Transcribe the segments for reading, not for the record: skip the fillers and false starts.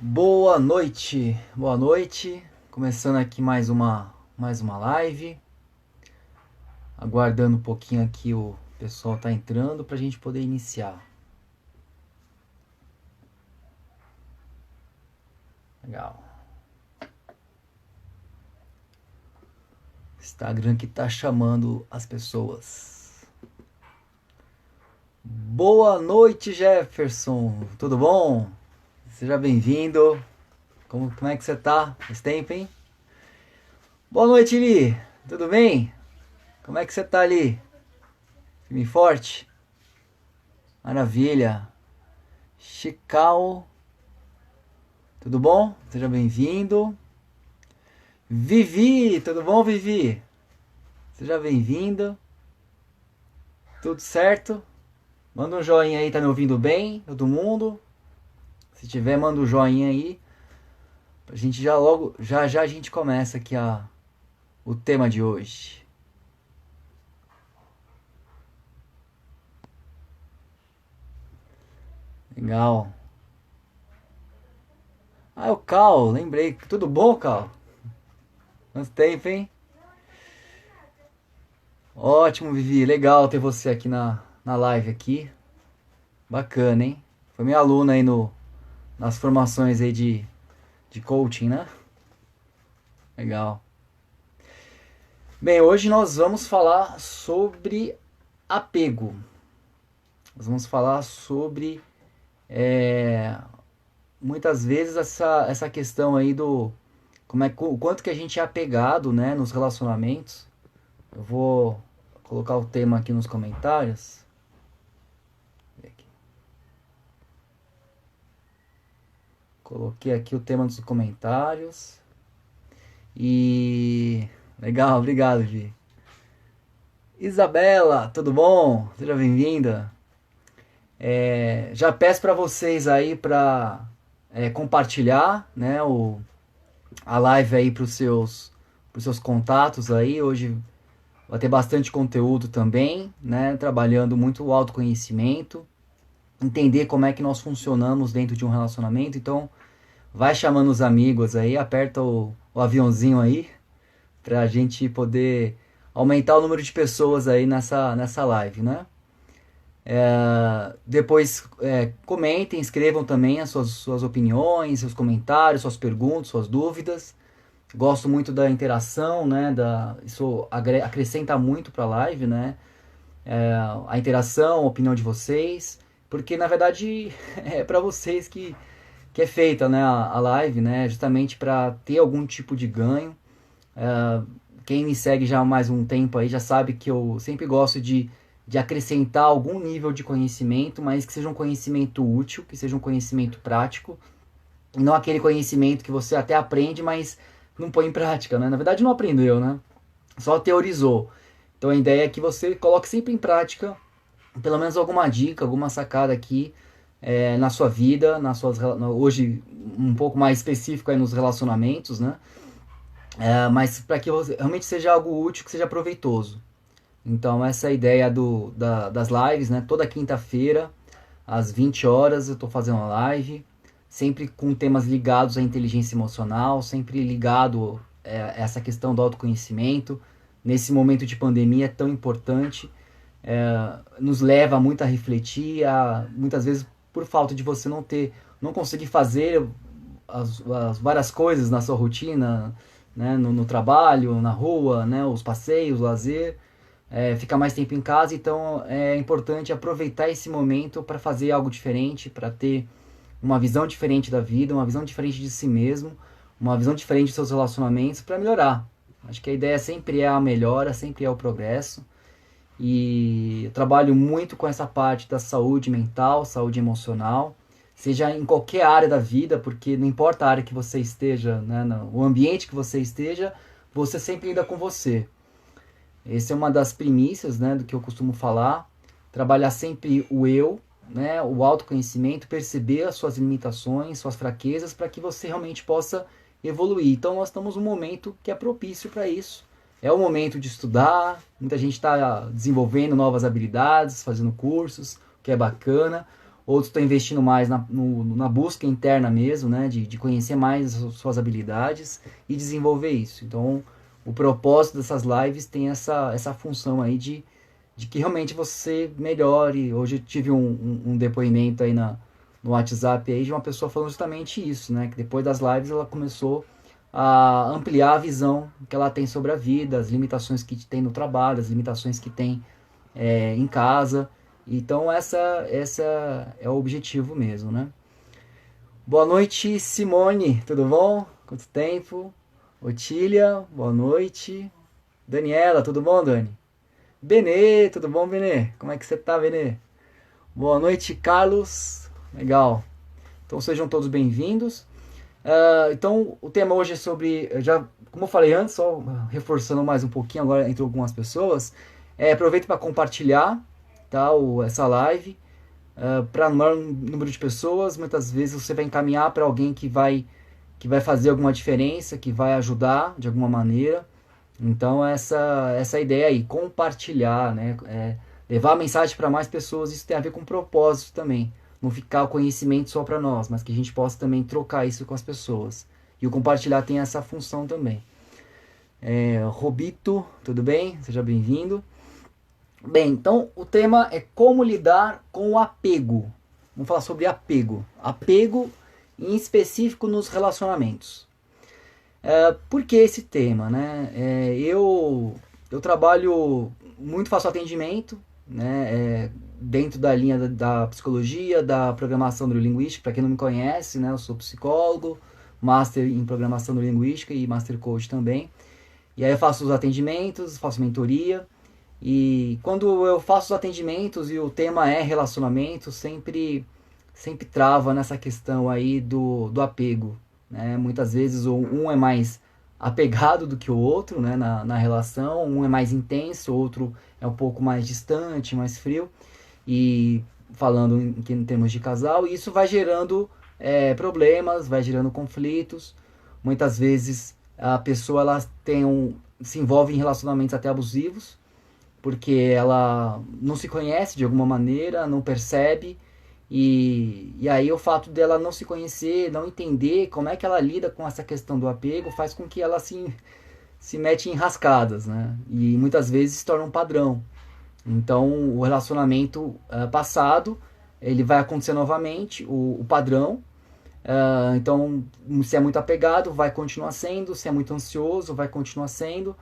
Boa noite. Começando aqui mais uma live. Aguardando um pouquinho aqui o pessoal tá entrando pra gente poder iniciar. Legal. Instagram que tá chamando as pessoas. Boa noite, Jefferson. Tudo bom? Seja bem-vindo. Como é que você tá? Faz tempo, hein? Boa noite, Li. Tudo bem? Como é que você tá ali? Firme e forte? Maravilha. Chical. Tudo bom? Seja bem-vindo. Vivi, tudo bom, Vivi? Seja bem-vindo. Tudo certo? Manda um joinha aí, tá me ouvindo bem? Todo mundo? Se tiver, manda um joinha aí. A gente já a gente começa aqui o tema de hoje. Legal. Ah, é o Cal, lembrei. Tudo bom, Cal? Quanto tempo, hein? Ótimo, Vivi. Legal ter você aqui na live aqui. Bacana, hein? Foi minha aluna aí nas formações aí de coaching, né? Legal. Bem, hoje nós vamos falar sobre apego. Nós vamos falar sobre muitas vezes essa questão aí do o quanto que a gente é apegado, né, nos relacionamentos. Eu vou colocar o tema aqui nos comentários. Coloquei aqui o tema nos comentários. E legal, obrigado, Vi. Isabela, tudo bom? Seja bem-vinda. Já peço para vocês aí para compartilhar, né, a live aí pros seus contatos aí. Hoje vai ter bastante conteúdo também, né, trabalhando muito o autoconhecimento, entender como é que nós funcionamos dentro de um relacionamento. Então, vai chamando os amigos aí, aperta o aviãozinho aí pra gente poder aumentar o número de pessoas aí nessa live, né? Depois comentem, escrevam também as suas opiniões, seus comentários, suas perguntas, suas dúvidas. Gosto muito da interação, né? Isso acrescenta muito para a live, né? A interação, a opinião de vocês, porque na verdade é para vocês que é feita, né, a live, né? Justamente para ter algum tipo de ganho. Quem me segue já há mais um tempo aí já sabe que eu sempre gosto de acrescentar algum nível de conhecimento, mas que seja um conhecimento útil, que seja um conhecimento prático, e não aquele conhecimento que você até aprende, mas não põe em prática, né? Na verdade não aprendeu, né? Só teorizou. Então a ideia é que você coloque sempre em prática, pelo menos alguma dica, alguma sacada aqui na sua vida, hoje um pouco mais específico aí nos relacionamentos, né? Mas para que realmente seja algo útil, que seja proveitoso. Então essa é a ideia das lives, né? Toda quinta-feira, às 20 horas, eu estou fazendo uma live, sempre com temas ligados à inteligência emocional, sempre ligado a essa questão do autoconhecimento. Nesse momento de pandemia é tão importante, nos leva muito a refletir, muitas vezes por falta de você não conseguir fazer as várias coisas na sua rotina, né? No trabalho, na rua, né? Os passeios, o lazer. Fica mais tempo em casa, então é importante aproveitar esse momento para fazer algo diferente, para ter uma visão diferente da vida, uma visão diferente de si mesmo, uma visão diferente dos seus relacionamentos para melhorar. Acho que a ideia sempre é a melhora, sempre é o progresso. E eu trabalho muito com essa parte da saúde mental, saúde emocional, seja em qualquer área da vida, porque não importa a área que você esteja, né, o ambiente que você esteja, você sempre lida com você. Essa é uma das primícias, né, do que eu costumo falar. Trabalhar sempre o eu, né, o autoconhecimento, perceber as suas limitações, suas fraquezas, para que você realmente possa evoluir. Então nós estamos num momento que é propício para isso. É o momento de estudar, muita gente está desenvolvendo novas habilidades, fazendo cursos, o que é bacana. outros estão investindo mais na busca interna mesmo, né, de conhecer mais as suas habilidades e desenvolver isso. Então, o propósito dessas lives tem essa função aí de que realmente você melhore. Hoje eu tive um depoimento aí no WhatsApp aí de uma pessoa falando justamente isso, né, que depois das lives ela começou a ampliar a visão que ela tem sobre a vida, as limitações que tem no trabalho, as limitações que tem em casa. Então essa é o objetivo mesmo, né? Boa noite, Simone, tudo bom? Quanto tempo? Otília, boa noite. Daniela, tudo bom, Dani? Benê, tudo bom, Benê? Como é que você tá, Benê? Boa noite, Carlos. Legal. Então sejam todos bem-vindos. Então o tema hoje é sobre, já como eu falei antes, só reforçando mais um pouquinho agora entre algumas pessoas, aproveito para compartilhar, tá, essa live para o maior número de pessoas. Muitas vezes você vai encaminhar para alguém que vai fazer alguma diferença, que vai ajudar de alguma maneira. Então essa ideia aí, compartilhar, né, levar a mensagem para mais pessoas, isso tem a ver com propósito também. Não ficar o conhecimento só para nós, mas que a gente possa também trocar isso com as pessoas. E o compartilhar tem essa função também. Robito, tudo bem? Seja bem-vindo. Bem, então o tema é como lidar com o apego. Vamos falar sobre apego. Apego em específico nos relacionamentos. Por que esse tema, né? Eu trabalho muito, faço atendimento, né? Dentro da linha da psicologia, da programação neurolinguística. Para quem não me conhece, né? Eu sou psicólogo, master em programação neurolinguística e master coach também. E aí eu faço os atendimentos, faço mentoria. E quando eu faço os atendimentos e o tema é relacionamento, sempre trava nessa questão aí do apego, né? Muitas vezes um é mais apegado do que o outro, né, na relação, um é mais intenso, o outro é um pouco mais distante, mais frio, e falando em termos de casal, isso vai gerando problemas, vai gerando conflitos. Muitas vezes a pessoa ela se envolve em relacionamentos até abusivos, porque ela não se conhece de alguma maneira, não percebe, e aí o fato dela não se conhecer, não entender como é que ela lida com essa questão do apego, faz com que ela se mete em enrascadas, né? E muitas vezes se torna um padrão. Então o relacionamento passado, ele vai acontecer novamente, o padrão. Então se é muito apegado, vai continuar sendo, se é muito ansioso, vai continuar sendo.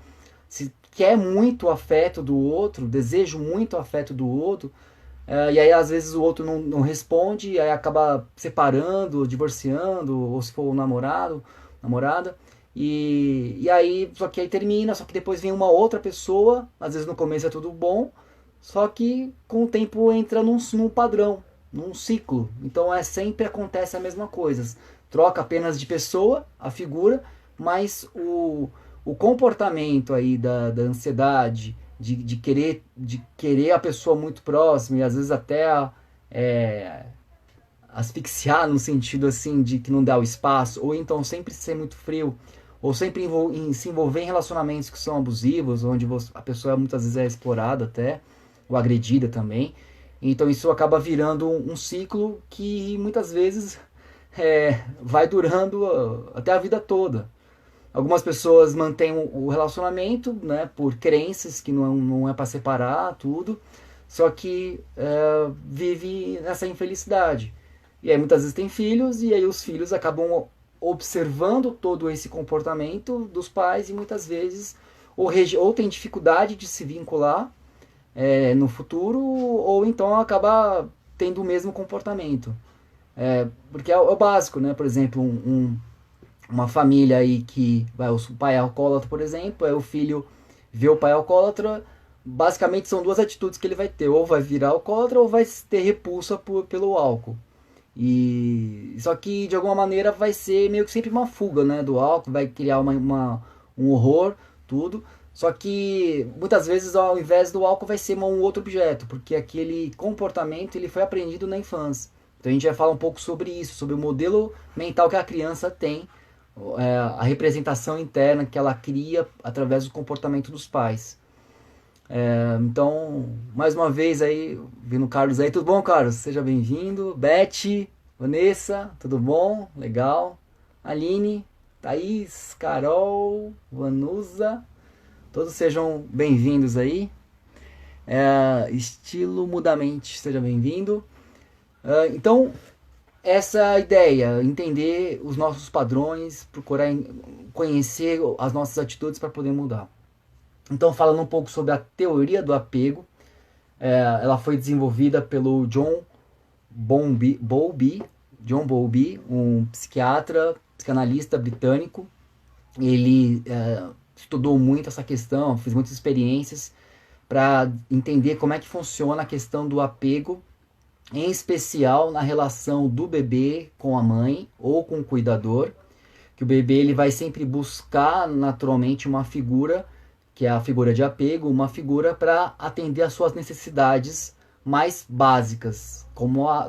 Se quer muito o afeto do outro, deseja muito o afeto do outro, e aí às vezes o outro não responde, e aí acaba separando, divorciando, ou se for um namorada, e aí, só que aí termina, só que depois vem uma outra pessoa, às vezes no começo é tudo bom, só que com o tempo entra num padrão, num ciclo. Então sempre acontece a mesma coisa, troca apenas de pessoa, a figura, mas o comportamento aí da ansiedade, de querer a pessoa muito próxima e às vezes até asfixiar no sentido assim de que não dá o espaço, ou então sempre ser muito frio, ou sempre se envolver em relacionamentos que são abusivos, onde a pessoa muitas vezes é explorada até, ou agredida também. Então isso acaba virando um ciclo que muitas vezes vai durando até a vida toda. Algumas pessoas mantêm o relacionamento, né, por crenças que não é para separar tudo, só que vive nessa infelicidade. E aí muitas vezes tem filhos, e aí os filhos acabam observando todo esse comportamento dos pais e muitas vezes ou tem dificuldade de se vincular no futuro, ou então acaba tendo o mesmo comportamento. Porque é o básico, né? Por exemplo, uma família aí que o pai é alcoólatra, por exemplo, aí o filho vê o pai alcoólatra, basicamente são duas atitudes que ele vai ter, ou vai virar alcoólatra ou vai ter repulsa pelo álcool. E só que de alguma maneira vai ser meio que sempre uma fuga, né, do álcool, vai criar um horror, tudo. Só que muitas vezes ao invés do álcool vai ser um outro objeto, porque aquele comportamento ele foi aprendido na infância. Então a gente vai falar um pouco sobre isso, sobre o modelo mental que a criança tem, a representação interna que ela cria através do comportamento dos pais. Então, mais uma vez aí, vindo o Carlos aí. Tudo bom, Carlos? Seja bem-vindo. Beth, Vanessa, tudo bom? Legal. Aline, Thaís, Carol, Vanusa, todos sejam bem-vindos aí. Estilo Mudamente, seja bem-vindo. Então, essa ideia, entender os nossos padrões, procurar conhecer as nossas atitudes para poder mudar. Então, falando um pouco sobre a teoria do apego, ela foi desenvolvida pelo John Bowlby, um psiquiatra, psicanalista britânico. Ele estudou muito essa questão, fez muitas experiências para entender como é que funciona a questão do apego, em especial na relação do bebê com a mãe ou com o cuidador, que o bebê ele vai sempre buscar naturalmente uma figura, que é a figura de apego, uma figura para atender às suas necessidades mais básicas,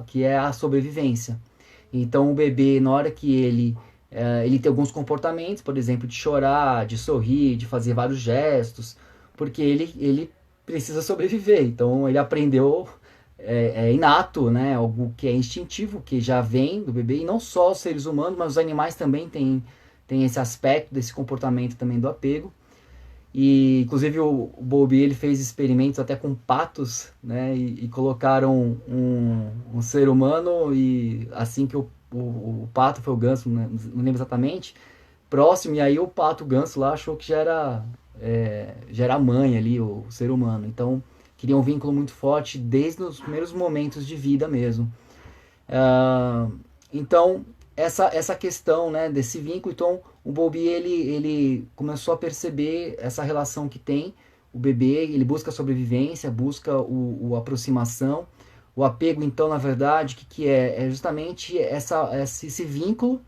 que é a sobrevivência. Então o bebê, na hora que ele tem alguns comportamentos, por exemplo, de chorar, de sorrir, de fazer vários gestos, porque ele precisa sobreviver. Então ele aprendeu, inato, né? Algo que é instintivo, que já vem do bebê, e não só os seres humanos, mas os animais também têm esse aspecto, desse comportamento também do apego. E inclusive o Bowlby ele fez experimentos até com patos, né? E colocaram um ser humano, e assim que o pato foi o ganso, né? Não lembro exatamente, próximo, e aí o pato, o ganso lá, achou que já era a mãe ali, o ser humano. Então queria um vínculo muito forte desde os primeiros momentos de vida mesmo. Então essa questão, né, desse vínculo, então o Bowlby ele começou a perceber essa relação que tem o bebê, ele busca a sobrevivência, busca a aproximação, o apego. Então, na verdade, o que é justamente esse vínculo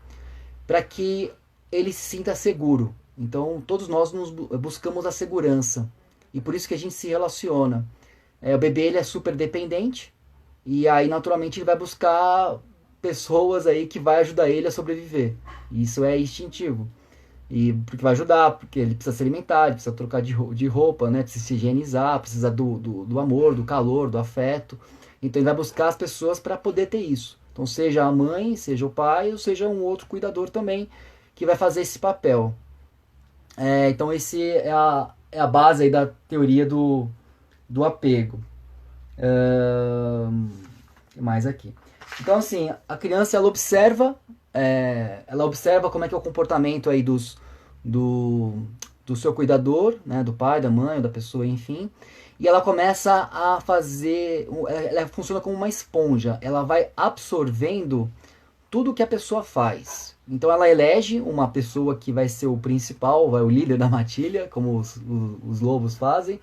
para que ele se sinta seguro. Então todos nós buscamos a segurança, e por isso que a gente se relaciona. O bebê ele é super dependente, e aí naturalmente ele vai buscar pessoas aí que vai ajudar ele a sobreviver. Isso é instintivo. E porque vai ajudar, porque ele precisa se alimentar, ele precisa trocar de roupa, né? Precisa se higienizar, precisa do amor, do calor, do afeto. Então ele vai buscar as pessoas para poder ter isso. Então seja a mãe, seja o pai, ou seja um outro cuidador também que vai fazer esse papel. Então esse é a base aí da teoria do apego. Mais aqui. Então, assim, a criança ela observa como é que é o comportamento aí do seu cuidador, né, do pai, da mãe, da pessoa, enfim, e ela começa a fazer, ela funciona como uma esponja, ela vai absorvendo tudo que a pessoa faz. Então ela elege uma pessoa que vai ser o principal, o líder da matilha, como os lobos fazem.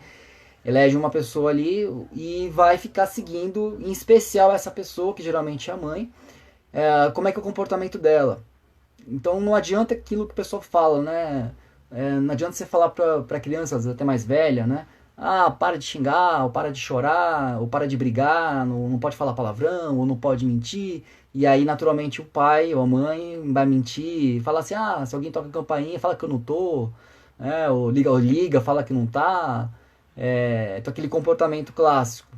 Elege uma pessoa ali e vai ficar seguindo, em especial essa pessoa, que geralmente é a mãe, como é que é o comportamento dela. Então não adianta aquilo que o pessoal fala, né? Não adianta você falar para crianças até mais velha, né? Ah, para de xingar, ou para de chorar, ou para de brigar, não pode falar palavrão, ou não pode mentir. E aí, naturalmente, o pai ou a mãe vai mentir, fala assim, se alguém toca a campainha, fala que eu não tô, ou liga, fala que não tá. Então aquele comportamento clássico.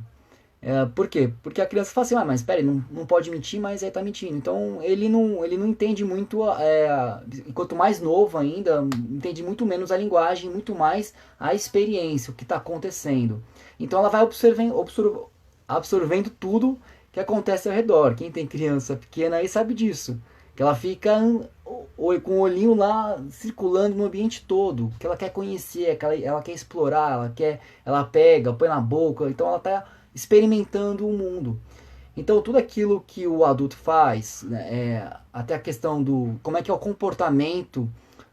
Por quê? Porque a criança fala assim, mas espera, não pode mentir, mas aí tá mentindo. Então ele não entende muito, e quanto mais novo ainda, entende muito menos a linguagem, muito mais a experiência, o que está acontecendo. Então ela vai absorvendo tudo que acontece ao redor. Quem tem criança pequena aí sabe disso. Que ela fica com o olhinho lá circulando no ambiente todo, que ela quer conhecer, que ela quer explorar, ela pega, põe na boca, então ela está experimentando o mundo. Então tudo aquilo que o adulto faz, né, até a questão do como é que é o comportamento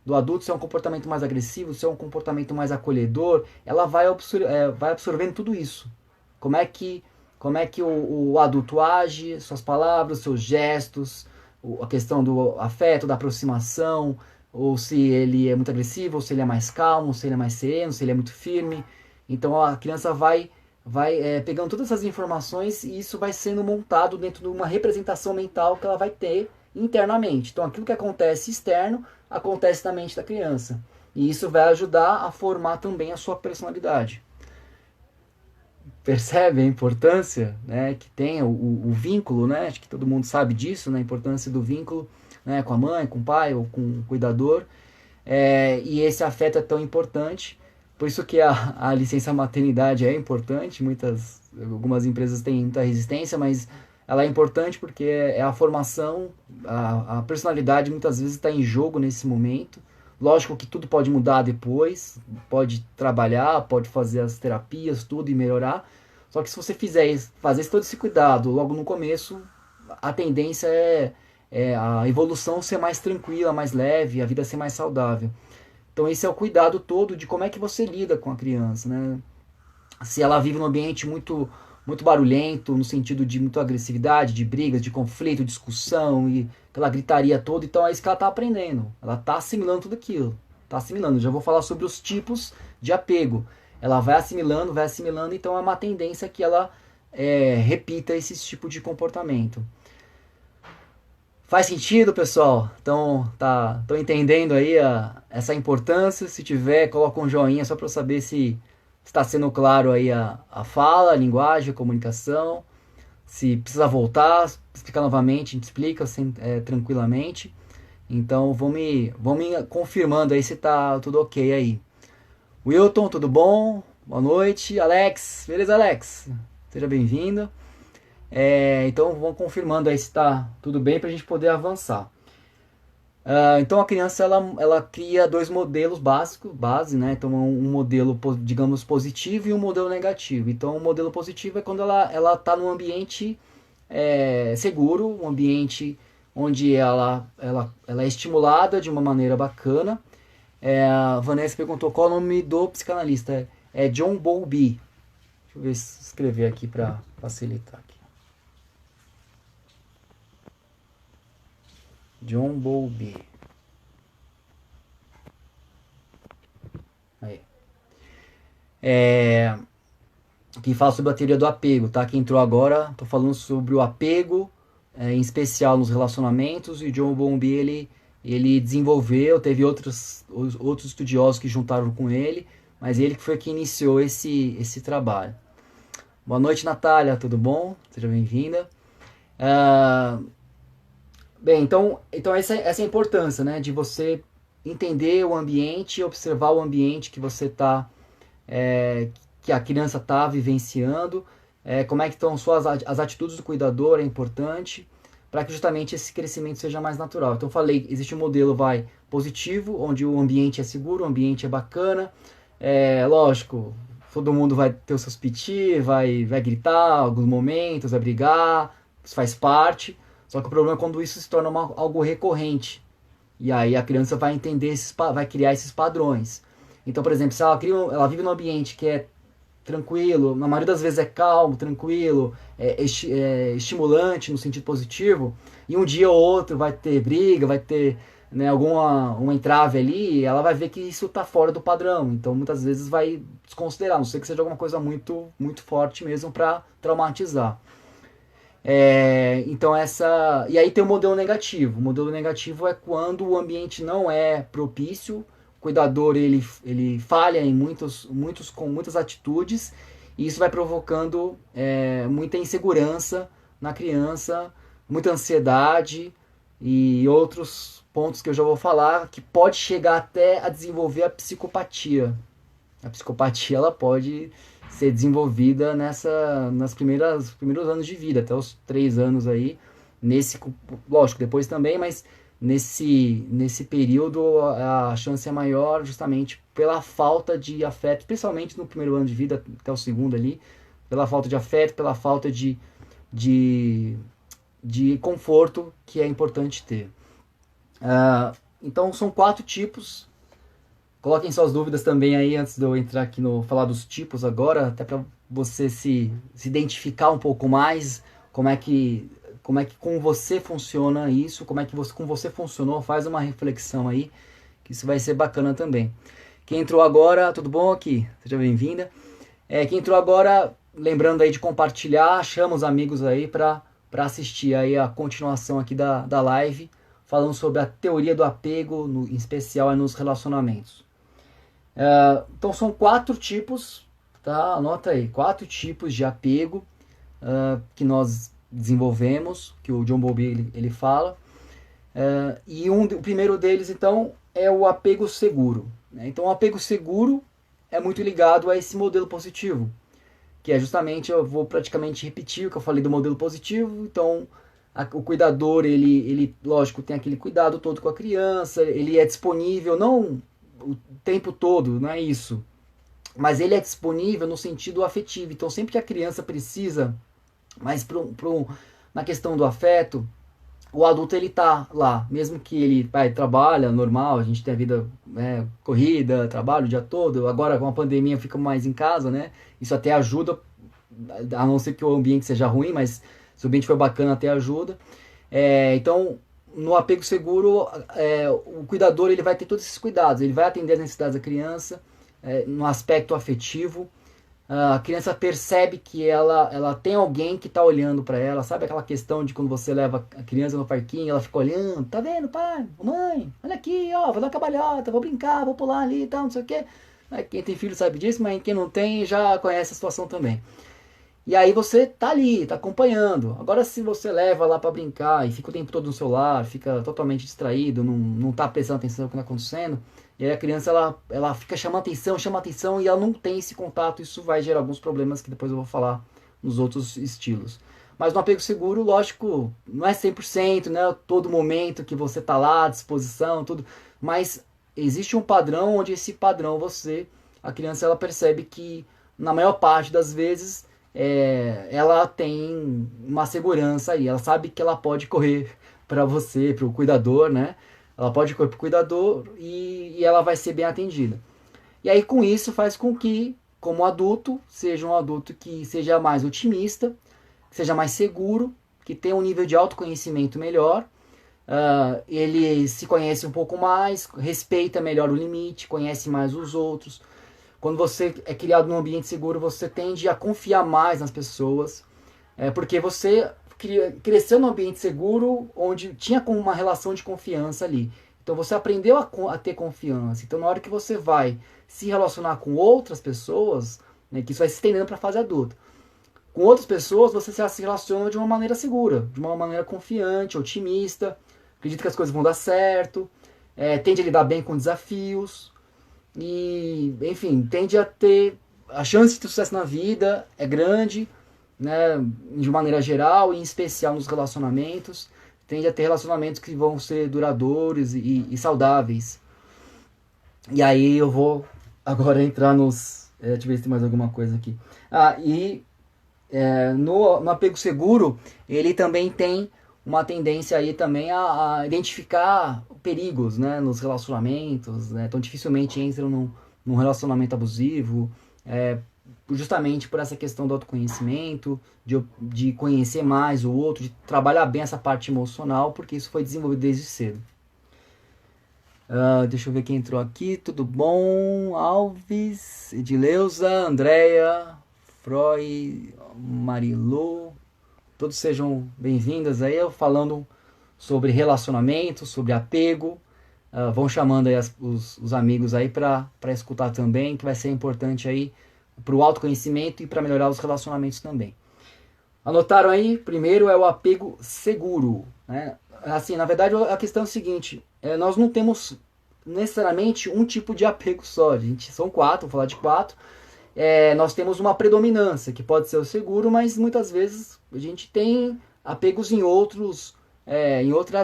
do adulto, se é um comportamento mais agressivo, se é um comportamento mais acolhedor, ela vai absorvendo tudo isso. Como é que o adulto age, suas palavras, seus gestos, a questão do afeto, da aproximação, ou se ele é muito agressivo, ou se ele é mais calmo, ou se ele é mais sereno, se ele é muito firme. Então a criança vai pegando todas essas informações, e isso vai sendo montado dentro de uma representação mental que ela vai ter internamente. Então aquilo que acontece externo acontece na mente da criança, e isso vai ajudar a formar também a sua personalidade. percebe a importância, né, que tem o vínculo, né? Acho que todo mundo sabe disso, né, a importância do vínculo, né, com a mãe, com o pai ou com o cuidador. E esse afeto é tão importante, por isso que a licença maternidade é importante. Algumas empresas têm muita resistência, mas ela é importante porque é a formação, a personalidade muitas vezes está em jogo nesse momento. Lógico que tudo pode mudar depois, pode trabalhar, pode fazer as terapias, tudo e melhorar. Só que se você fazer todo esse cuidado logo no começo, a tendência é a evolução ser mais tranquila, mais leve, a vida ser mais saudável. Então esse é o cuidado todo de como é que você lida com a criança, né? Se ela vive num ambiente muito barulhento, no sentido de muita agressividade, de brigas, de conflito, discussão e aquela gritaria toda, então é isso que ela está aprendendo. Ela está assimilando tudo aquilo. Está assimilando. Já vou falar sobre os tipos de apego. Ela vai assimilando, então é uma tendência que ela repita esse tipo de comportamento. Faz sentido, pessoal? Então, tô entendendo aí essa importância? Se tiver, coloca um joinha só para eu saber se está sendo claro aí a fala, a linguagem, a comunicação. Se precisa voltar, explicar novamente, a gente explica tranquilamente. Então, vão me confirmando aí se tá tudo ok aí. Wilton, tudo bom? Boa noite. Alex, beleza, Alex? Seja bem-vindo. Então vamos confirmando aí se está tudo bem para a gente poder avançar. Então a criança ela cria dois modelos base, né? Então um modelo, digamos, positivo e um modelo negativo. Então o modelo positivo é quando ela está num ambiente seguro, um ambiente onde ela é estimulada de uma maneira bacana. A Vanessa perguntou qual é o nome do psicanalista. É John Bowlby. Deixa eu ver se escrever aqui para facilitar. John Bowlby. Aí. Que fala sobre a teoria do apego, tá? Quem entrou agora, tô falando sobre o apego, em especial nos relacionamentos, e o John Bowlby, ele desenvolveu, teve outros estudiosos que juntaram com ele, mas ele que foi quem iniciou esse trabalho. Boa noite, Natália, tudo bom? Seja bem-vinda. Bem, então essa é a importância, né, de você entender o ambiente, observar o ambiente que você está, que a criança está vivenciando, como é que estão as atitudes do cuidador, é importante, para que justamente esse crescimento seja mais natural. Então falei, existe um modelo positivo, onde o ambiente é seguro, o ambiente é bacana, lógico, todo mundo vai ter os seus piti, vai gritar em alguns momentos, vai brigar, isso faz parte. Só que o problema é quando isso se torna algo recorrente. E aí a criança vai entender, vai criar esses padrões. Então, por exemplo, se ela vive num ambiente que é tranquilo, na maioria das vezes é calmo, tranquilo, estimulante no sentido positivo, e um dia ou outro vai ter briga, vai ter, né, uma entrave ali, ela vai ver que isso está fora do padrão. Então, muitas vezes vai desconsiderar, a não ser que seja alguma coisa muito, muito forte mesmo para traumatizar. Então e aí tem o modelo negativo. O modelo negativo é quando o ambiente não é propício, o cuidador ele falha com muitas atitudes, e isso vai provocando muita insegurança na criança, muita ansiedade e outros pontos que eu já vou falar, que pode chegar até a desenvolver a psicopatia. A psicopatia ela pode ser desenvolvida nos primeiros anos de vida, até os 3 anos aí, lógico, depois também, mas nesse período a chance é maior justamente pela falta de afeto, principalmente no primeiro ano de vida até o segundo ali, pela falta de afeto, pela falta de conforto que é importante ter. Então são 4 tipos. Coloquem suas dúvidas também aí antes de eu entrar aqui falar dos tipos agora, até para você se identificar um pouco mais, como é que com você funciona isso, como é que com você funcionou, faz uma reflexão aí, que isso vai ser bacana também. Quem entrou agora, tudo bom aqui? Seja bem-vinda. Quem entrou agora, lembrando aí de compartilhar, chama os amigos aí para assistir aí a continuação aqui da live, falando sobre a teoria do apego, em especial nos relacionamentos. Então são 4 tipos, tá? Anota aí, 4 tipos de apego que nós desenvolvemos, que o John Bowlby ele fala. E o primeiro deles, então, é o apego seguro, né? Então, o apego seguro é muito ligado a esse modelo positivo, que é justamente, eu vou praticamente repetir o que eu falei do modelo positivo. Então, o cuidador, ele, lógico, tem aquele cuidado todo com a criança, ele é disponível, não o tempo todo, não é isso, mas ele é disponível no sentido afetivo. Então, sempre que a criança precisa, mas na questão do afeto, o adulto ele tá lá, mesmo que ele trabalha normal, a gente tem a vida, né, corrida, trabalho o dia todo, agora com a pandemia fica mais em casa, né? Isso até ajuda, a não ser que o ambiente seja ruim, mas se o ambiente for bacana até ajuda. Então, no apego seguro, o cuidador ele vai ter todos esses cuidados, ele vai atender as necessidades da criança, no aspecto afetivo. A criança percebe que ela tem alguém que está olhando para ela. Sabe aquela questão de quando você leva a criança no parquinho, ela fica olhando, tá vendo, pai, mãe, olha aqui, ó, vou dar uma cabalhota, vou brincar, vou pular ali e tal, não sei o quê. Quem tem filho sabe disso, mas quem não tem já conhece a situação também. E aí você tá ali, tá acompanhando. Agora, se você leva lá para brincar e fica o tempo todo no celular, fica totalmente distraído, não tá prestando atenção no que tá acontecendo, e aí a criança ela fica chamando atenção, chama atenção, e ela não tem esse contato. Isso vai gerar alguns problemas que depois eu vou falar nos outros estilos. Mas no apego seguro, lógico, não é 100%, né? Todo momento que você tá lá à disposição, tudo. Mas existe um padrão onde esse padrão a criança ela percebe que na maior parte das vezes ela tem uma segurança aí. Ela sabe que ela pode correr para você, para o cuidador, né? Ela pode correr para o cuidador e ela vai ser bem atendida. E aí com isso faz com que, como adulto, seja um adulto que seja mais otimista, que seja mais seguro, que tenha um nível de autoconhecimento melhor. Ele se conhece um pouco mais, respeita melhor o limite, conhece mais os outros. Quando você é criado num ambiente seguro, você tende a confiar mais nas pessoas, porque você cresceu num ambiente seguro onde tinha uma relação de confiança ali. Então você aprendeu a ter confiança. Então na hora que você vai se relacionar com outras pessoas, né, que isso vai se estendendo para a fase adulta, com outras pessoas você se relaciona de uma maneira segura, de uma maneira confiante, otimista, acredita que as coisas vão dar certo, tende a lidar bem com desafios e, enfim, tende a ter a chance de ter sucesso na vida é grande, né, de maneira geral e em especial nos relacionamentos. Tende a ter relacionamentos que vão ser duradouros e saudáveis. E aí eu vou agora entrar nos... deixa eu ver se tem mais alguma coisa aqui. No apego seguro, ele também tem uma tendência aí também a identificar perigos, né, nos relacionamentos, né? Então dificilmente entram num relacionamento abusivo, justamente por essa questão do autoconhecimento, de conhecer mais o outro, de trabalhar bem essa parte emocional, porque isso foi desenvolvido desde cedo. Deixa eu ver quem entrou aqui. Tudo bom? Alves, Edileuza, Andréia, Freud, Marilu. Todos sejam bem-vindas aí, eu falando sobre relacionamento, sobre apego. Vão chamando aí os amigos aí para escutar também, que vai ser importante aí para o autoconhecimento e para melhorar os relacionamentos também. Anotaram aí? Primeiro é o apego seguro, né? Assim, na verdade a questão é o seguinte, nós não temos necessariamente um tipo de apego só, são 4, vou falar de 4. Nós temos uma predominância, que pode ser o seguro, mas muitas vezes a gente tem apegos em outras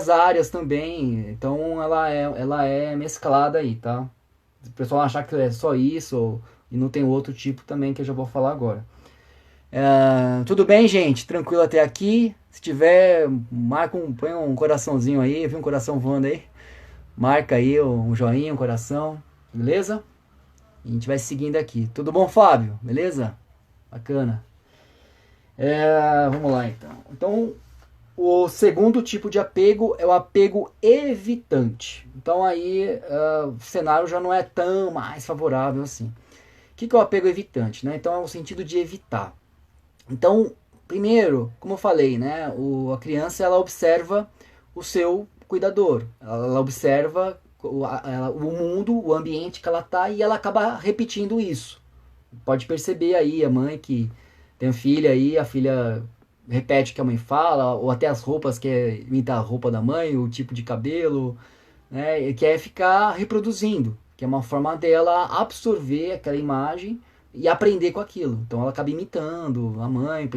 áreas também, então ela é mesclada aí, tá? O pessoal achar que é só isso, e não tem outro tipo também que eu já vou falar agora. Tudo bem, gente? Tranquilo até aqui? Se tiver, põe um coraçãozinho aí, viu um coração voando aí? Marca aí um joinha, um coração, beleza? E a gente vai seguindo aqui. Tudo bom, Fábio? Beleza? Bacana. Vamos lá, então. Então, o segundo tipo de apego é o apego evitante. Então, aí o cenário já não é tão mais favorável assim. O que é o apego evitante, né? Então, é o sentido de evitar. Então, primeiro, como eu falei, né? A criança, ela observa o seu cuidador. Ela observa o mundo, o ambiente que ela está, e ela acaba repetindo isso. Pode perceber aí a mãe que tem um filho aí, a filha repete o que a mãe fala, ou até as roupas, quer imitar a roupa da mãe, o tipo de cabelo, né? E quer ficar reproduzindo, que é uma forma dela absorver aquela imagem e aprender com aquilo. Então ela acaba imitando a mãe,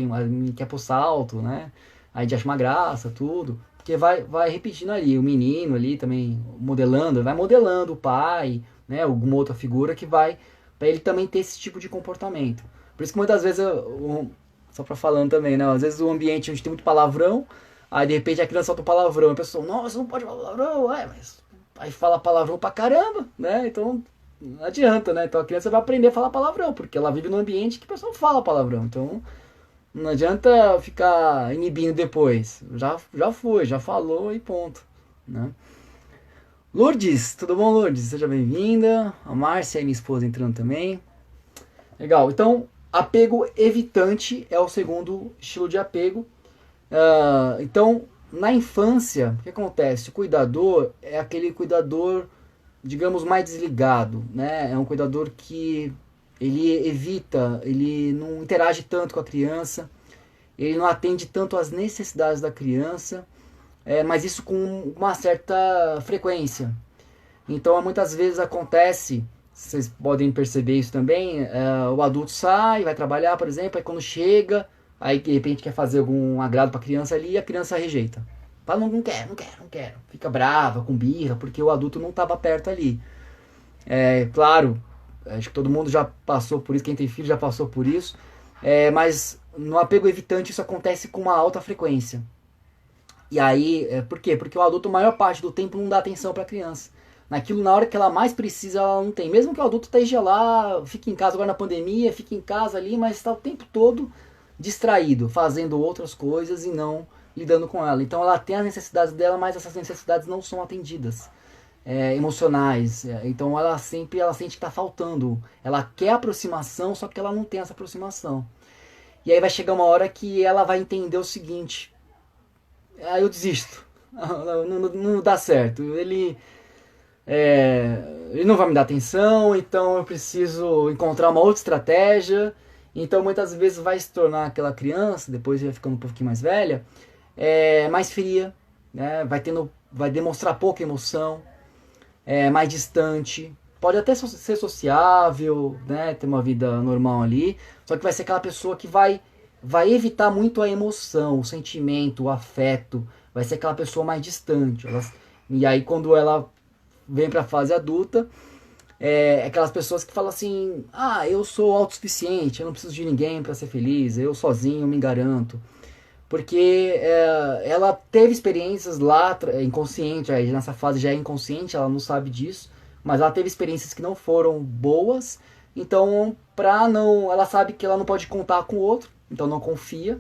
quer pôr salto, né? Aí a gente acha uma graça, tudo. Porque vai repetindo ali, o menino ali também modelando, vai modelando o pai, né? Alguma outra figura que vai, para ele também ter esse tipo de comportamento. Por isso que muitas vezes, só pra falando também, né? Às vezes o ambiente onde tem muito palavrão, aí de repente a criança solta um palavrão, a pessoa, nossa, não pode falar palavrão, mas aí fala palavrão pra caramba, né? Então não adianta, né? Então a criança vai aprender a falar palavrão, porque ela vive num ambiente que a pessoa fala palavrão. Então não adianta ficar inibindo depois. Já foi, já falou e ponto, né? Lourdes, tudo bom, Lourdes? Seja bem-vinda. A Márcia e minha esposa entrando também. Legal, então apego evitante é o segundo estilo de apego. Então, na infância, o que acontece? O cuidador é aquele cuidador, digamos, mais desligado, né? É um cuidador que ele evita, ele não interage tanto com a criança, ele não atende tanto às necessidades da criança, mas isso com uma certa frequência. Então, muitas vezes acontece, vocês podem perceber isso também, o adulto sai, vai trabalhar, por exemplo, aí quando chega, aí de repente quer fazer algum agrado para a criança ali e a criança rejeita. Fala, não quero, não quero, não quero. Fica brava, com birra, porque o adulto não estava perto ali. Claro, acho que todo mundo já passou por isso, quem tem filho já passou por isso, mas no apego evitante isso acontece com uma alta frequência. E aí, por quê? Porque o adulto, a maior parte do tempo, não dá atenção para a criança. Naquilo, na hora que ela mais precisa, ela não tem. Mesmo que o adulto esteja lá, fique em casa agora na pandemia, fique em casa ali, mas está o tempo todo distraído, fazendo outras coisas e não lidando com ela. Então ela tem as necessidades dela, mas essas necessidades não são atendidas. Emocionais. Então ela sente que está faltando. Ela quer aproximação, só que ela não tem essa aproximação. E aí vai chegar uma hora que ela vai entender o seguinte: aí eu desisto. Não dá certo. Ele não vai me dar atenção, então eu preciso encontrar uma outra estratégia. Então muitas vezes vai se tornar aquela criança, depois vai ficando um pouquinho mais velha, mais fria, né? Vai demonstrar pouca emoção, mais distante. Pode até ser sociável, né? Ter uma vida normal ali, só que vai ser aquela pessoa que vai evitar muito a emoção, o sentimento, o afeto. Vai ser aquela pessoa mais distante. E aí quando ela vem para a fase adulta, aquelas pessoas que falam assim: ah, eu sou autossuficiente, eu não preciso de ninguém para ser feliz, eu sozinho me garanto. Porque ela teve experiências lá, inconsciente, aí nessa fase já é inconsciente, ela não sabe disso, mas ela teve experiências que não foram boas, então ela sabe que ela não pode contar com o outro, então não confia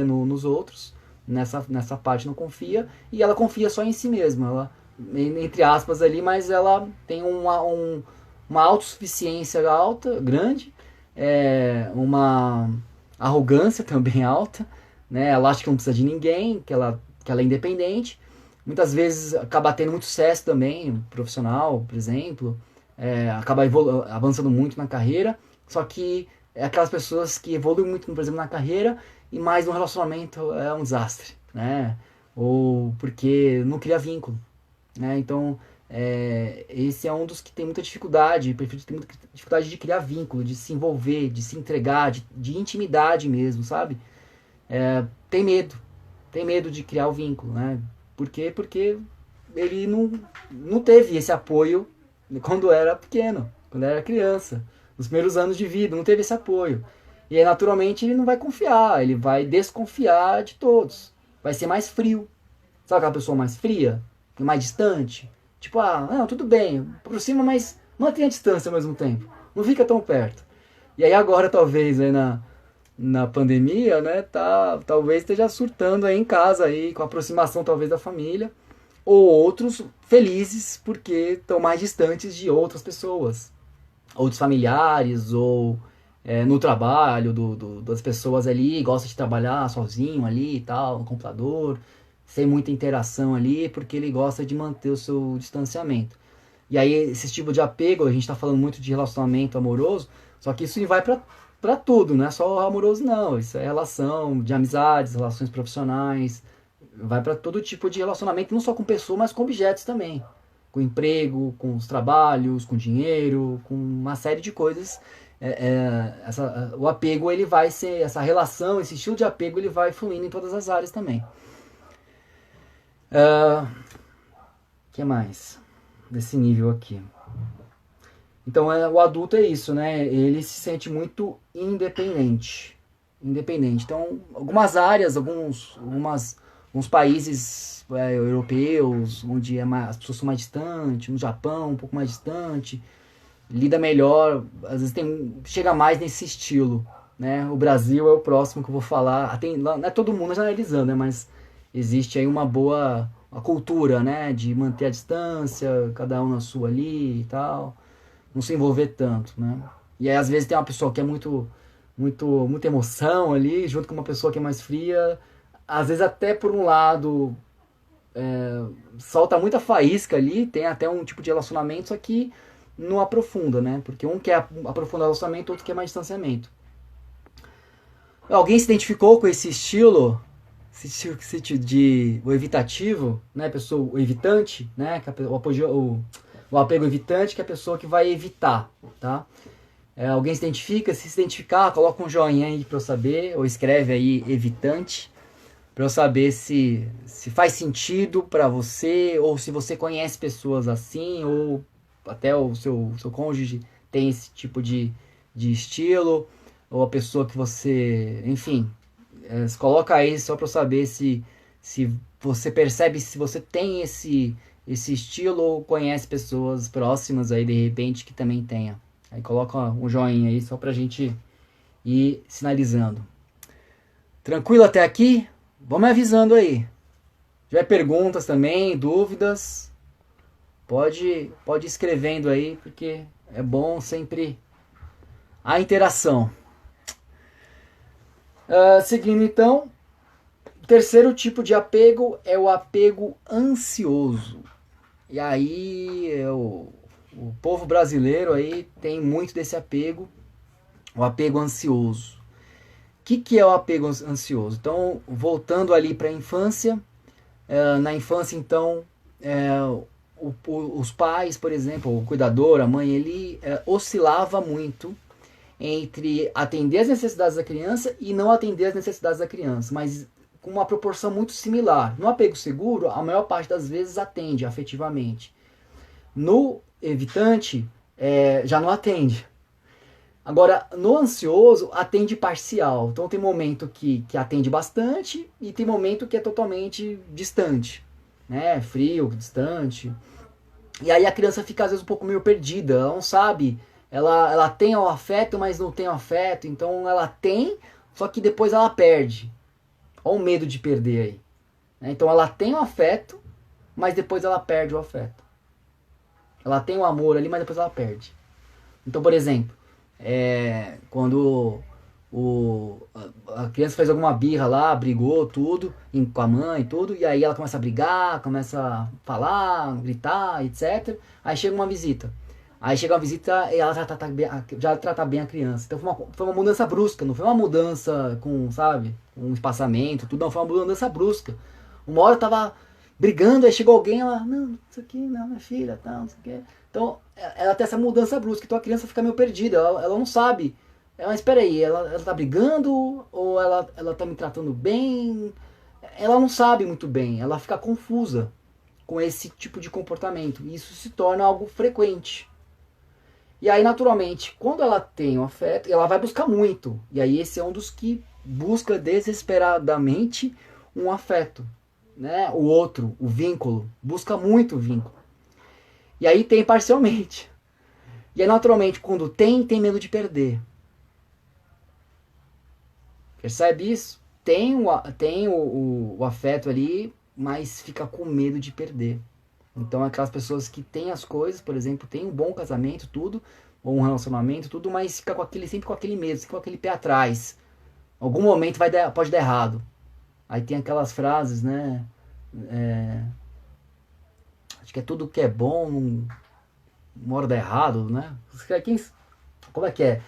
nos outros, nessa parte não confia, e ela confia só em si mesma, ela, entre aspas ali, mas ela tem uma autossuficiência alta, grande, uma arrogância também alta, né? Ela acha que não precisa de ninguém, que ela é independente. Muitas vezes acaba tendo muito sucesso também, profissional, por exemplo, acaba avançando muito na carreira, só que é aquelas pessoas que evoluem muito, por exemplo, na carreira, e mais no relacionamento é um desastre, né? Ou porque não cria vínculo, né? Então, esse é um dos que tem muita dificuldade, prefiro ter muita dificuldade de criar vínculo, de se envolver, de se entregar, de intimidade mesmo, sabe? Tem medo de criar o vínculo, né? Por quê? Porque ele não teve esse apoio quando era pequeno, quando era criança, nos primeiros anos de vida, não teve esse apoio. E aí, naturalmente, ele não vai confiar, ele vai desconfiar de todos, vai ser mais frio. Sabe aquela pessoa mais fria, mais distante? Tipo, não, tudo bem, aproxima, mas mantém a distância ao mesmo tempo, não fica tão perto. E aí agora, talvez, aí na pandemia, né, talvez esteja surtando aí em casa, aí, com a aproximação talvez da família, ou outros felizes porque estão mais distantes de outras pessoas, outros familiares, ou no trabalho das pessoas ali, gosta de trabalhar sozinho ali e tal, no computador, sem muita interação ali, porque ele gosta de manter o seu distanciamento. E aí esse tipo de apego, a gente está falando muito de relacionamento amoroso, Só que isso vai para tudo, não é só amoroso, não. Isso é relação de amizades, relações profissionais. Vai para todo tipo de relacionamento, não só com pessoas, mas com objetos também. Com emprego, com os trabalhos, com dinheiro, com uma série de coisas. O apego, ele vai ser, essa relação, esse estilo de apego, ele vai fluindo em todas as áreas também. Que mais? Desse nível aqui. Então, o adulto é isso, né? Ele se sente muito independente. Independente. Então, algumas áreas, alguns países europeus, onde as pessoas são mais distantes, no Japão, um pouco mais distante, lida melhor, às vezes chega mais nesse estilo, né? O Brasil é o próximo que eu vou falar. Não é todo mundo generalizando, né? Mas existe aí uma boa a cultura, né? De manter a distância, cada um na sua ali e tal, não se envolver tanto, né? E aí às vezes tem uma pessoa que é muita emoção ali, junto com uma pessoa que é mais fria, às vezes até por um lado solta muita faísca ali, tem até um tipo de relacionamento, só que não aprofunda, né? Porque um quer aprofundar o relacionamento, outro quer mais distanciamento. Alguém se identificou com esse estilo? Esse tipo de o evitativo, né? Pessoa, o evitante, né? O apego evitante, que é a pessoa que vai evitar, tá? Alguém se identifica? Se identificar, coloca um joinha aí pra eu saber, ou escreve aí evitante, pra eu saber se faz sentido pra você, ou se você conhece pessoas assim, ou até o seu cônjuge tem esse tipo de estilo, ou a pessoa que você, enfim, coloca aí só pra eu saber se você percebe, se você tem esse estilo ou conhece pessoas próximas aí de repente que também tenha. Aí coloca um joinha aí só pra gente ir sinalizando. Tranquilo até aqui? Vamos me avisando aí. Se tiver perguntas também, dúvidas, pode ir escrevendo aí, porque é bom sempre a interação. Seguindo então, o terceiro tipo de apego é o apego ansioso. E aí o povo brasileiro aí tem muito desse apego, o apego ansioso. O que é o apego ansioso? Então, voltando ali para a infância, na infância, então, os pais, por exemplo, o cuidador, a mãe, ele oscilava muito entre atender as necessidades da criança e não atender as necessidades da criança, mas com uma proporção muito similar. No apego seguro, a maior parte das vezes atende afetivamente. No evitante, já não atende. Agora, no ansioso, atende parcial. Então, tem momento que atende bastante e tem momento que é totalmente distante, né? Frio, distante. E aí a criança fica, às vezes, um pouco meio perdida. Ela não sabe. Ela tem o afeto, mas não tem o afeto. Então, ela tem, só que depois ela perde. Olha o medo de perder aí. Então, ela tem o afeto, mas depois ela perde o afeto. Ela tem o amor ali, mas depois ela perde. Então, por exemplo, quando a criança fez alguma birra lá, brigou tudo, com a mãe e tudo, e aí ela começa a brigar, começa a falar, gritar, etc. Aí chega uma visita. Aí chega uma visita e ela já trata bem a criança. Então foi uma mudança brusca, não foi uma mudança com, sabe, um espaçamento, tudo, não, foi uma mudança brusca. Uma hora eu tava brigando, aí chegou alguém, ela, não, isso aqui, não, minha filha, tal, não sei o quê. Então, ela tem essa mudança brusca, então a criança fica meio perdida, ela não sabe. Mas espera aí, ela tá brigando ou ela tá me tratando bem? Ela não sabe muito bem, ela fica confusa com esse tipo de comportamento. E isso se torna algo frequente. E aí, naturalmente, quando ela tem o afeto, ela vai buscar muito. E aí esse é um dos que busca desesperadamente um afeto. Né? O outro, o vínculo, busca muito o vínculo. E aí tem parcialmente. E aí, naturalmente, quando tem medo de perder. Percebe isso? Tem o afeto ali, mas fica com medo de perder. Então, aquelas pessoas que têm as coisas, por exemplo, tem um bom casamento, tudo, ou um relacionamento, tudo, mas fica sempre com aquele medo, com aquele pé atrás. Algum momento pode dar errado. Aí tem aquelas frases, né? Acho que é tudo que é bom, uma hora dá errado, né? Como é que é?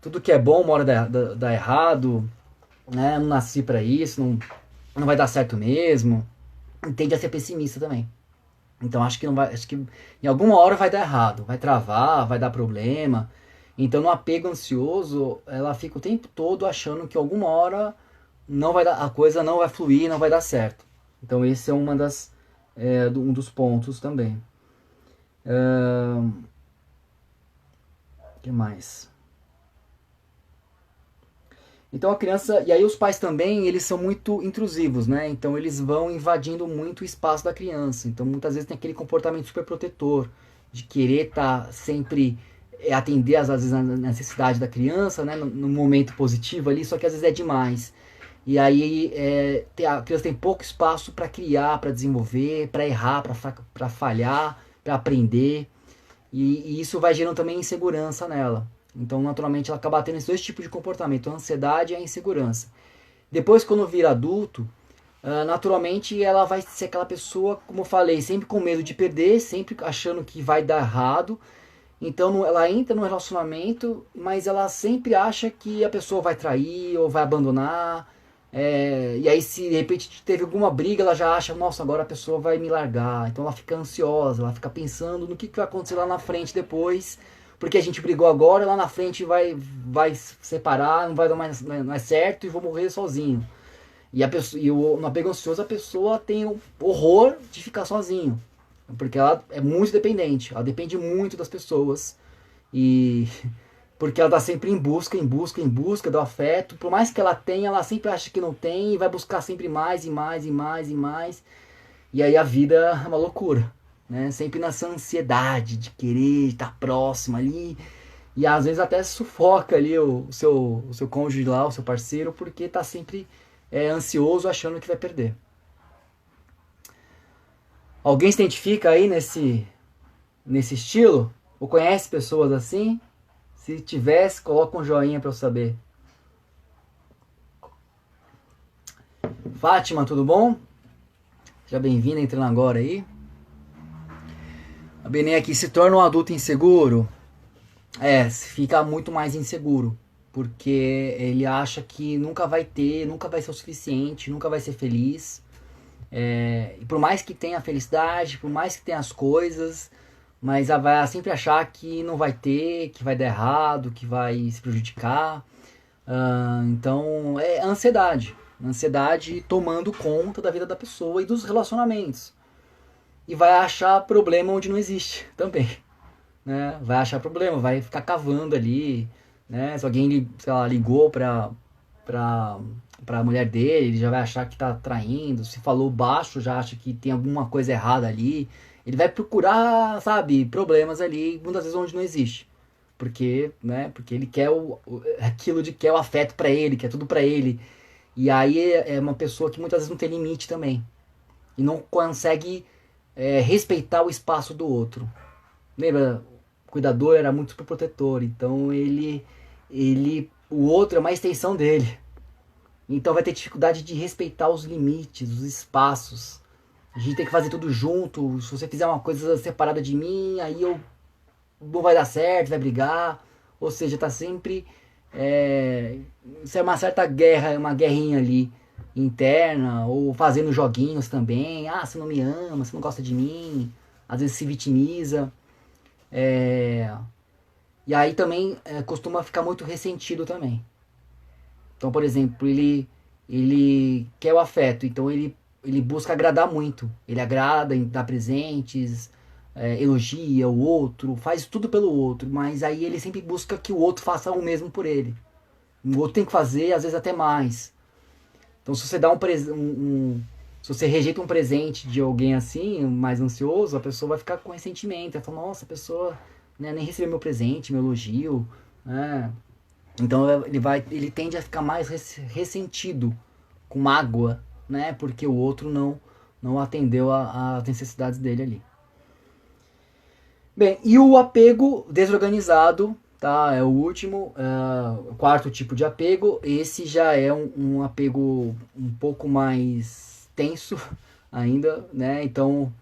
tudo que é bom uma hora dá errado, né? Não nasci pra isso, não vai dar certo mesmo. E tende a ser pessimista também. Então acho que não vai, acho que em alguma hora vai dar errado, vai travar, vai dar problema. Então no apego ansioso, ela fica o tempo todo achando que alguma hora não vai dar, a coisa não vai fluir, não vai dar certo. Então esse é um dos pontos também. Que mais? Então a criança, e aí os pais também, eles são muito intrusivos, né? Então eles vão invadindo muito o espaço da criança. Então muitas vezes tem aquele comportamento super protetor, de querer estar sempre atender às vezes a necessidade da criança, né? No momento positivo ali, só que às vezes é demais. E aí a criança tem pouco espaço para criar, para desenvolver, para errar, para falhar, para aprender. E isso vai gerando também insegurança nela. Então, naturalmente, ela acaba tendo esses dois tipos de comportamento, a ansiedade e a insegurança. Depois, quando vira adulto, naturalmente ela vai ser aquela pessoa, como eu falei, sempre com medo de perder, sempre achando que vai dar errado. Então, ela entra no relacionamento, mas ela sempre acha que a pessoa vai trair ou vai abandonar. E aí, se de repente teve alguma briga, ela já acha, nossa, agora a pessoa vai me largar. Então, ela fica ansiosa, ela fica pensando no que vai acontecer lá na frente depois. Porque a gente brigou agora, lá na frente vai separar, não vai dar mais, não é certo e vou morrer sozinho. No apego ansioso, a pessoa tem o horror de ficar sozinho. Porque ela é muito dependente, ela depende muito das pessoas. E porque ela tá sempre em busca, em busca, em busca do afeto. Por mais que ela tenha, ela sempre acha que não tem e vai buscar sempre mais e mais e mais e mais. E aí a vida é uma loucura, né? Sempre nessa ansiedade de querer estar próximo ali. E às vezes até sufoca ali o seu cônjuge lá, o seu parceiro, porque tá sempre ansioso achando que vai perder. Alguém se identifica aí nesse estilo? Ou conhece pessoas assim? Se tivesse, coloca um joinha para eu saber. Fátima, tudo bom? Seja bem-vinda entrando agora aí. A Benê aqui se torna um adulto inseguro. Fica muito mais inseguro. Porque ele acha que nunca vai ter, nunca vai ser o suficiente, nunca vai ser feliz. E por mais que tenha felicidade, por mais que tenha as coisas, mas ela vai sempre achar que não vai ter, que vai dar errado, que vai se prejudicar. Então é ansiedade. Ansiedade tomando conta da vida da pessoa e dos relacionamentos. E vai achar problema onde não existe também. Né? Vai achar problema, vai ficar cavando ali. Né? Se alguém sei lá, ligou pra mulher dele, ele já vai achar que tá traindo. Se falou baixo, já acha que tem alguma coisa errada ali. Ele vai procurar, sabe, problemas ali, muitas vezes onde não existe. Porque ele quer aquilo de quer o afeto pra ele, quer tudo pra ele. E aí é uma pessoa que muitas vezes não tem limite também. E não consegue respeitar o espaço do outro. Lembra? O cuidador era muito super protetor. Então o outro é uma extensão dele. Então vai ter dificuldade de respeitar os limites, os espaços. A gente tem que fazer tudo junto. Se você fizer uma coisa separada de mim, aí não vai dar certo, vai brigar. Ou seja, tá sempre. Isso é uma certa guerra, uma guerrinha ali interna, ou fazendo joguinhos também. Ah, você não me ama, você não gosta de mim. Às vezes se vitimiza. E aí também costuma ficar muito ressentido também. Então, por exemplo, ele quer o afeto, então ele busca agradar muito. Ele agrada, dá presentes, elogia o outro, faz tudo pelo outro, mas aí ele sempre busca que o outro faça o mesmo por ele. O outro tem que fazer, às vezes até mais. Então, se você dá se você rejeita um presente de alguém assim, mais ansioso, a pessoa vai ficar com ressentimento. Vai falar, nossa, a pessoa nem recebeu meu presente, meu elogio, né? Então ele tende a ficar mais ressentido, com mágoa, né? Porque o outro não atendeu às necessidades dele ali. Bem, e o apego desorganizado, tá? É o último, o quarto tipo de apego. Esse já é um apego um pouco mais tenso ainda, né? Então,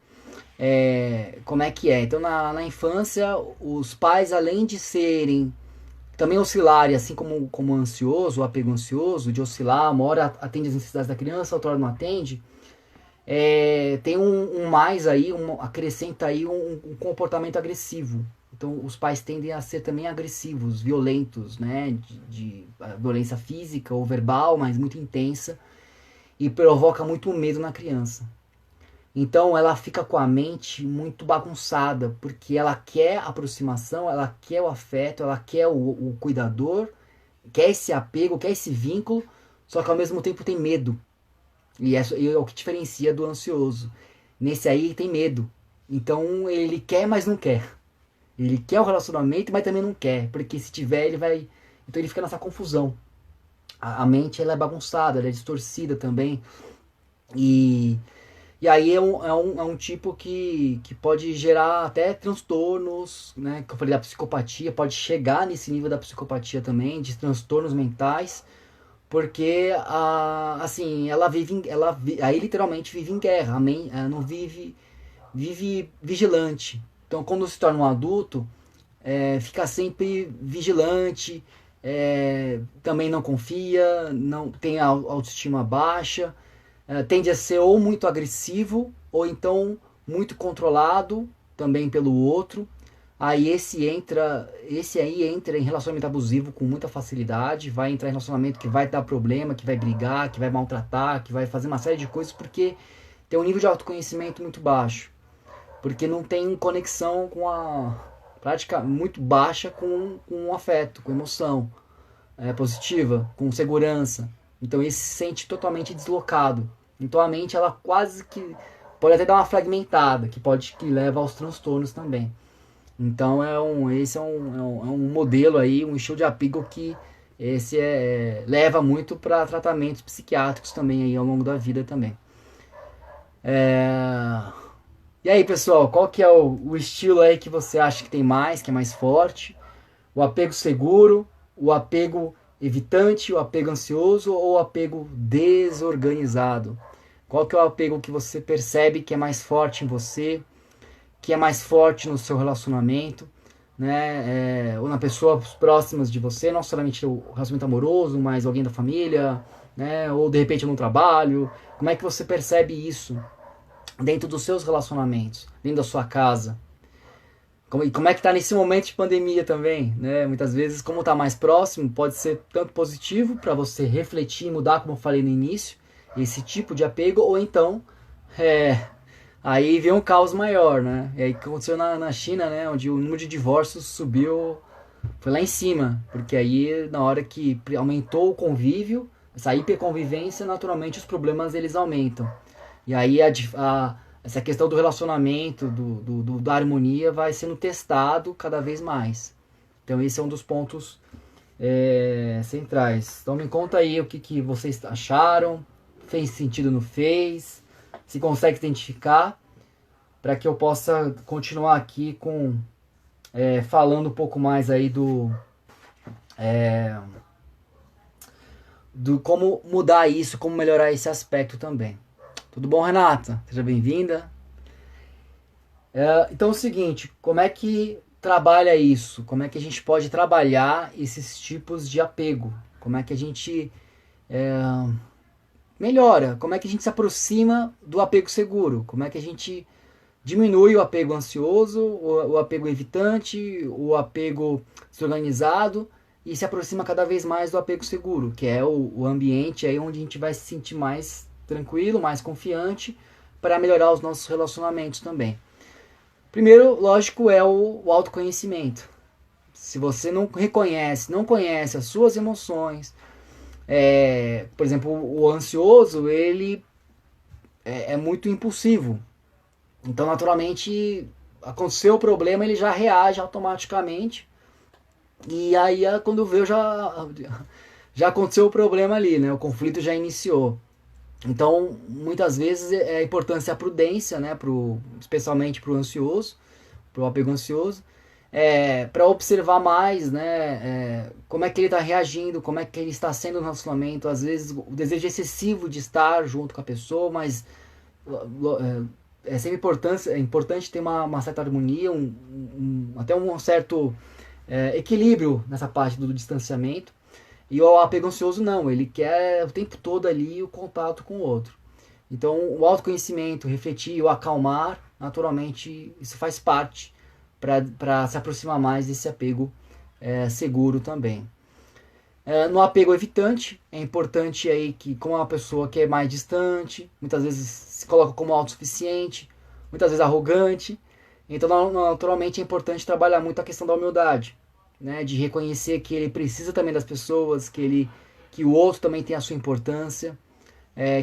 como é que é? Então, na infância, os pais, além de serem também oscilar, e assim como o ansioso, o apego ansioso, de oscilar, uma hora atende as necessidades da criança, outra hora não atende, tem um mais aí, acrescenta aí um comportamento agressivo. Então os pais tendem a ser também agressivos, violentos, né? De violência física ou verbal, mas muito intensa, e provoca muito medo na criança. Então ela fica com a mente muito bagunçada, porque ela quer aproximação, ela quer o afeto, ela quer o cuidador, quer esse apego, quer esse vínculo, só que ao mesmo tempo tem medo. E é o que diferencia do ansioso. Nesse aí tem medo. Então ele quer, mas não quer. Ele quer o relacionamento, mas também não quer, porque se tiver ele vai. Então ele fica nessa confusão. A mente ela é bagunçada, ela é distorcida também. E e aí é um tipo que pode gerar até transtornos, né? Que eu falei da psicopatia, pode chegar nesse nível da psicopatia também, de transtornos mentais, porque assim, aí literalmente vive em guerra, ela não vive vigilante. Então quando se torna um adulto, fica sempre vigilante, também não confia, não tem a autoestima baixa, tende a ser ou muito agressivo ou então muito controlado também pelo outro. Aí esse aí entra em relacionamento abusivo com muita facilidade, vai entrar em relacionamento que vai dar problema, que vai brigar, que vai maltratar, que vai fazer uma série de coisas porque tem um nível de autoconhecimento muito baixo, porque não tem conexão com a prática muito baixa com o afeto, com emoção positiva, com segurança. Então ele se sente totalmente deslocado. Então a mente ela quase que pode até dar uma fragmentada, que leva aos transtornos também. Então esse é um modelo aí, um estilo de apego que leva muito para tratamentos psiquiátricos também aí ao longo da vida também. E aí pessoal, qual que é o estilo aí que você acha que tem mais, que é mais forte? O apego seguro, o apego evitante, o apego ansioso ou o apego desorganizado? Qual que é o apego que você percebe que é mais forte em você, que é mais forte no seu relacionamento, né? Ou na pessoas próximas de você, não somente o relacionamento amoroso, mas alguém da família, né? Ou de repente no trabalho. Como é que você percebe isso dentro dos seus relacionamentos, dentro da sua casa? E como é que tá nesse momento de pandemia também, né? Muitas vezes, como tá mais próximo, pode ser tanto positivo para você refletir e mudar, como eu falei no início, esse tipo de apego, ou então, aí vem um caos maior, né? E aí aconteceu na China, né? Onde o número de divórcios subiu, foi lá em cima, porque aí na hora que aumentou o convívio, essa hiperconvivência, naturalmente os problemas eles aumentam. E aí essa questão do relacionamento, da harmonia vai sendo testado cada vez mais. Então esse é um dos pontos centrais. Então me conta aí o que vocês acharam, fez sentido, não fez, se consegue identificar, para que eu possa continuar aqui falando um pouco mais aí do como mudar isso, como melhorar esse aspecto também. Tudo bom, Renata? Seja bem-vinda. Então é o seguinte, como é que trabalha isso? Como é que a gente pode trabalhar esses tipos de apego? Como é que a gente melhora? Como é que a gente se aproxima do apego seguro? Como é que a gente diminui o apego ansioso, o apego evitante, o apego desorganizado e se aproxima cada vez mais do apego seguro, que é o ambiente aí onde a gente vai se sentir mais tranquilo, mais confiante para melhorar os nossos relacionamentos também. Primeiro, lógico, é o autoconhecimento. Se você não conhece as suas emoções, por exemplo, o ansioso, ele é muito impulsivo. Então, naturalmente, aconteceu o problema, ele já reage automaticamente. E aí, quando vê, já aconteceu o problema ali, né? O conflito já iniciou. Então, muitas vezes é a importância a prudência, né? Especialmente para o ansioso, para o apego ansioso, para observar mais, né? Como é que ele está reagindo, como é que ele está sendo no relacionamento. Às vezes, o desejo excessivo de estar junto com a pessoa, mas é sempre importante ter uma certa harmonia, até um certo equilíbrio nessa parte do distanciamento. E o apego ansioso não, ele quer o tempo todo ali o contato com o outro. Então, o autoconhecimento, refletir, o acalmar, naturalmente, isso faz parte para se aproximar mais desse apego seguro também. No apego evitante, é importante aí que, como é uma pessoa que é mais distante, muitas vezes se coloca como autossuficiente, muitas vezes arrogante, então naturalmente é importante trabalhar muito a questão da humildade, né, de reconhecer que ele precisa também das pessoas, que o outro também tem a sua importância,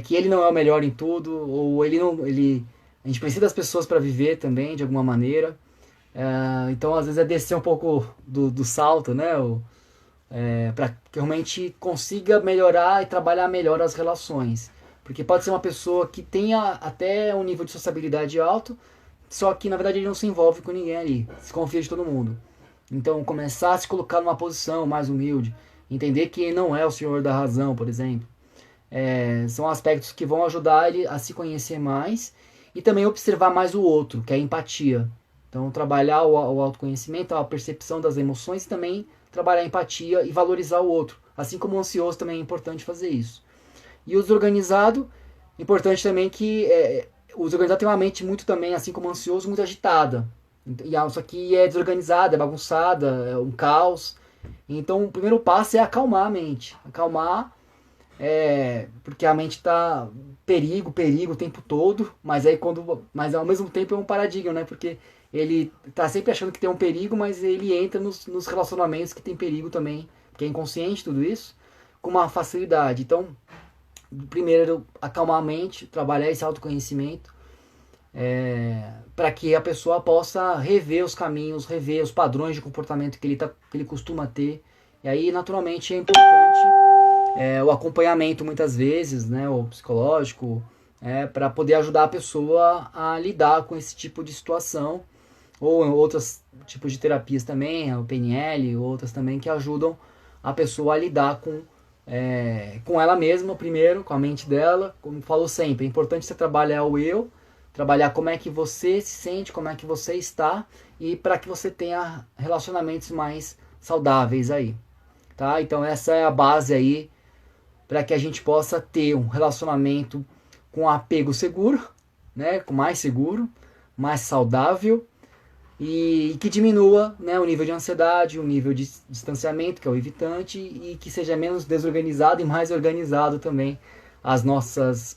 que ele não é o melhor em tudo, ou a gente precisa das pessoas para viver também, de alguma maneira. Então, às vezes, é descer um pouco do salto, né? Para que realmente consiga melhorar e trabalhar melhor as relações. Porque pode ser uma pessoa que tenha até um nível de sociabilidade alto, só que na verdade ele não se envolve com ninguém ali, se confia de todo mundo. Então, começar a se colocar numa posição mais humilde, entender que ele não é o senhor da razão, por exemplo. São aspectos que vão ajudar ele a se conhecer mais e também observar mais o outro, que é a empatia. Então, trabalhar o autoconhecimento, a percepção das emoções e também trabalhar a empatia e valorizar o outro. Assim como o ansioso também é importante fazer isso. E o desorganizado, importante também que o desorganizado tem uma mente muito também, assim como o ansioso, muito agitada. Só que é desorganizada, é bagunçada, é um caos. Então, o primeiro passo é acalmar a mente. Acalmar porque a mente está perigo o tempo todo, mas ao mesmo tempo é um paradigma, né? Porque ele tá sempre achando que tem um perigo, mas ele entra nos relacionamentos que tem perigo também, porque é inconsciente tudo isso, com uma facilidade. Então, primeiro, acalmar a mente, trabalhar esse autoconhecimento, para que a pessoa possa rever os caminhos, rever os padrões de comportamento que ele costuma ter. E aí, naturalmente, é importante o acompanhamento muitas vezes, né, o psicológico, para poder ajudar a pessoa a lidar com esse tipo de situação, ou outros tipos de terapias também, o PNL, outras também que ajudam a pessoa a lidar com ela mesma primeiro, com a mente dela. Como falo sempre, é importante você trabalhar o eu, trabalhar como é que você se sente, como é que você está, e para que você tenha relacionamentos mais saudáveis aí, tá? Então essa é a base aí para que a gente possa ter um relacionamento com apego seguro, né, com mais seguro, mais saudável e que diminua, né, o nível de ansiedade, o nível de distanciamento, que é o evitante, e que seja menos desorganizado e mais organizado também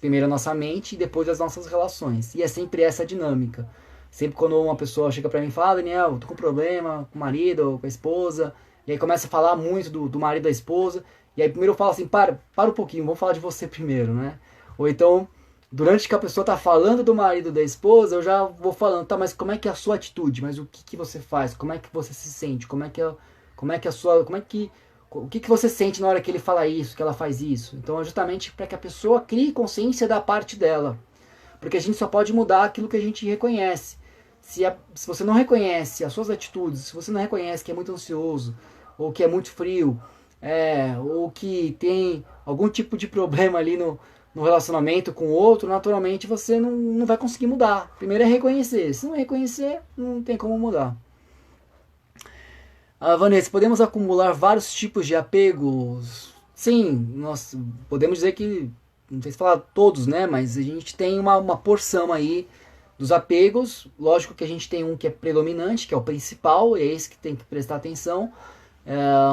primeiro a nossa mente e depois as nossas relações. E é sempre essa dinâmica. Sempre quando uma pessoa chega para mim e fala, Daniel, tô com problema com o marido ou com a esposa, e aí começa a falar muito do marido e da esposa, e aí primeiro eu falo assim, para um pouquinho, vamos falar de você primeiro, né? Ou então, durante que a pessoa tá falando do marido e da esposa, eu já vou falando, tá, mas como é que é a sua atitude? Mas o que você faz? Como é que você se sente? O que você sente na hora que ele fala isso, que ela faz isso? Então é justamente para que a pessoa crie consciência da parte dela. Porque a gente só pode mudar aquilo que a gente reconhece. Se você não reconhece as suas atitudes, se você não reconhece que é muito ansioso, ou que é muito frio, ou que tem algum tipo de problema ali no relacionamento com o outro, naturalmente você não vai conseguir mudar. Primeiro é reconhecer. Se não reconhecer, não tem como mudar. Vanessa, podemos acumular vários tipos de apegos? Sim, nós podemos dizer que, não sei se falar todos, né? Mas a gente tem uma porção aí dos apegos. Lógico que a gente tem um que é predominante, que é o principal, e é esse que tem que prestar atenção.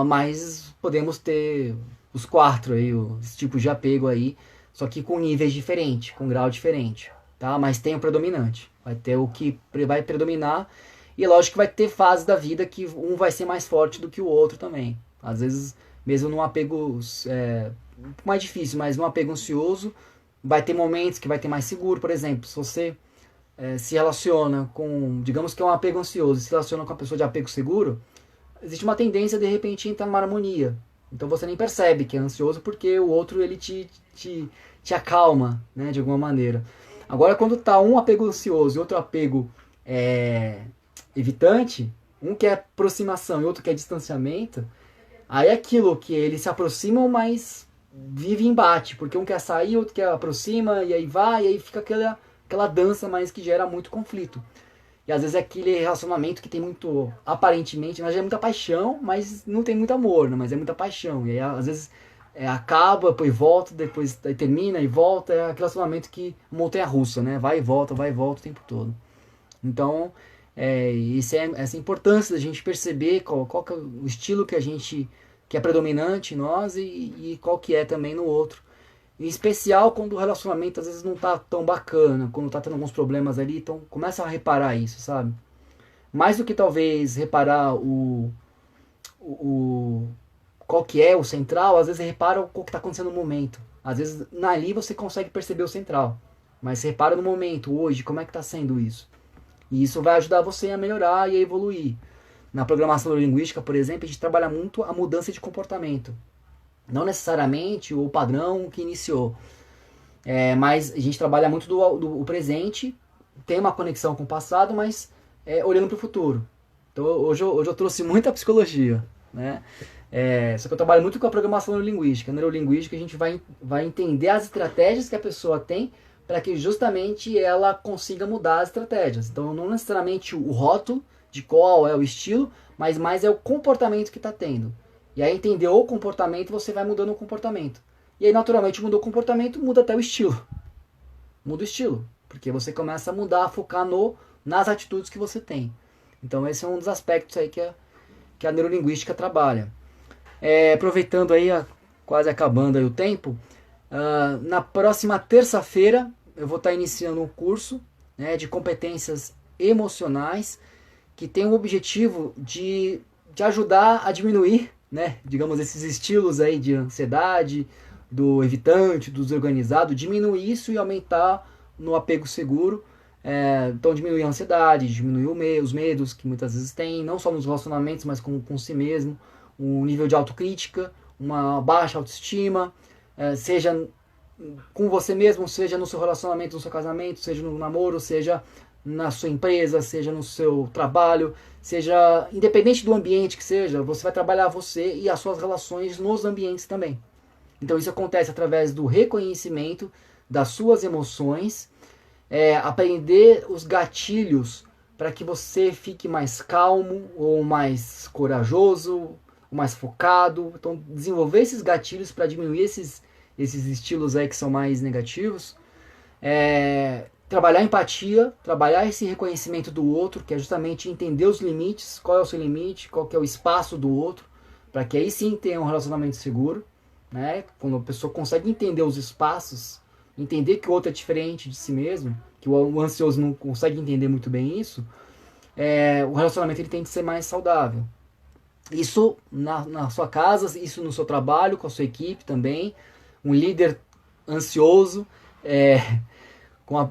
Mas podemos ter os quatro aí, os tipos de apego aí, só que com níveis diferentes, com grau diferente, tá? Mas tem o predominante, vai ter o que vai predominar, e é lógico que vai ter fases da vida que um vai ser mais forte do que o outro também. Às vezes, mesmo num apego mais difícil, mas num apego ansioso, vai ter momentos que vai ter mais seguro. Por exemplo, se você se relaciona com, digamos que é um apego ansioso, se relaciona com uma pessoa de apego seguro, existe uma tendência de repente entrar numa harmonia. Então você nem percebe que é ansioso porque o outro ele te acalma, né, de alguma maneira. Agora quando tá um apego ansioso e outro apego evitante, um que é aproximação e outro que é distanciamento, aí é aquilo que eles se aproximam, mas vive embate, porque um quer sair, outro quer aproxima, e aí vai, e aí fica aquela dança, mas que gera muito conflito. E às vezes é aquele relacionamento que tem muito, aparentemente, mas é muita paixão, mas não tem muito amor, né? Mas é muita paixão. E aí às vezes acaba, depois volta, depois aí termina e volta. É aquele relacionamento que montanha-russa, né? Vai e volta o tempo todo. Então, essa importância da gente perceber qual que é o estilo que a gente que é predominante em nós e qual que é também no outro. Em especial quando o relacionamento às vezes não tá tão bacana, quando tá tendo alguns problemas ali, então começa a reparar isso, sabe? Mais do que talvez reparar o qual que é o central, às vezes repara o que tá acontecendo no momento. Às vezes ali você consegue perceber o central, mas repara no momento, hoje, como é que tá sendo isso? E isso vai ajudar você a melhorar e a evoluir. Na programação neurolinguística, por exemplo, a gente trabalha muito a mudança de comportamento. Não necessariamente o padrão que iniciou. Mas a gente trabalha muito do presente, tem uma conexão com o passado, mas olhando para o futuro. Então hoje eu trouxe muita psicologia, né? Só que eu trabalho muito com a programação neurolinguística. Neurolinguística a gente vai entender as estratégias que a pessoa tem para que justamente ela consiga mudar as estratégias. Então não necessariamente o rótulo de qual é o estilo, mas mais é o comportamento que está tendo. E aí entender o comportamento, você vai mudando o comportamento. E aí naturalmente mudou o comportamento, muda até o estilo. Muda o estilo, porque você começa a mudar, a focar nas atitudes que você tem. Então esse é um dos aspectos aí que a neurolinguística trabalha. Aproveitando aí, quase acabando aí o tempo, na próxima terça-feira eu vou estar iniciando um curso, né, de competências emocionais que tem o objetivo de ajudar a diminuir, né, digamos, esses estilos aí de ansiedade, do evitante, do desorganizado, diminuir isso e aumentar no apego seguro. Então diminuir a ansiedade, diminuir os medos que muitas vezes tem, não só nos relacionamentos, mas com si mesmo, um nível de autocrítica, uma baixa autoestima, seja com você mesmo, seja no seu relacionamento, no seu casamento, seja no namoro, seja na sua empresa, seja no seu trabalho, seja independente do ambiente que seja, você vai trabalhar você e as suas relações nos ambientes também. Então isso acontece através do reconhecimento das suas emoções, aprender os gatilhos para que você fique mais calmo ou mais corajoso, ou mais focado. Então desenvolver esses gatilhos para diminuir esses estilos aí que são mais negativos. Trabalhar a empatia, trabalhar esse reconhecimento do outro, que é justamente entender os limites, qual é o seu limite, qual que é o espaço do outro, para que aí sim tenha um relacionamento seguro, né? Quando a pessoa consegue entender os espaços, entender que o outro é diferente de si mesmo, que o ansioso não consegue entender muito bem isso, o relacionamento ele tem que ser mais saudável. Isso na sua casa, isso no seu trabalho, com a sua equipe também. Um líder ansioso,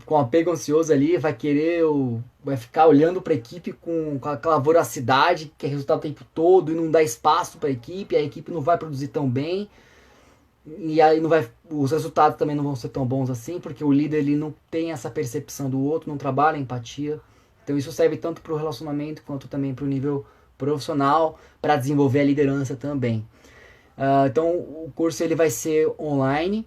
com apego ansioso ali, vai ficar olhando para a equipe com aquela voracidade, que é resultado o tempo todo, e não dá espaço para a equipe não vai produzir tão bem, e aí os resultados também não vão ser tão bons assim, porque o líder ele não tem essa percepção do outro, não trabalha a empatia. Então isso serve tanto para o relacionamento, quanto também para o nível profissional, para desenvolver a liderança também. Então o curso ele vai ser online.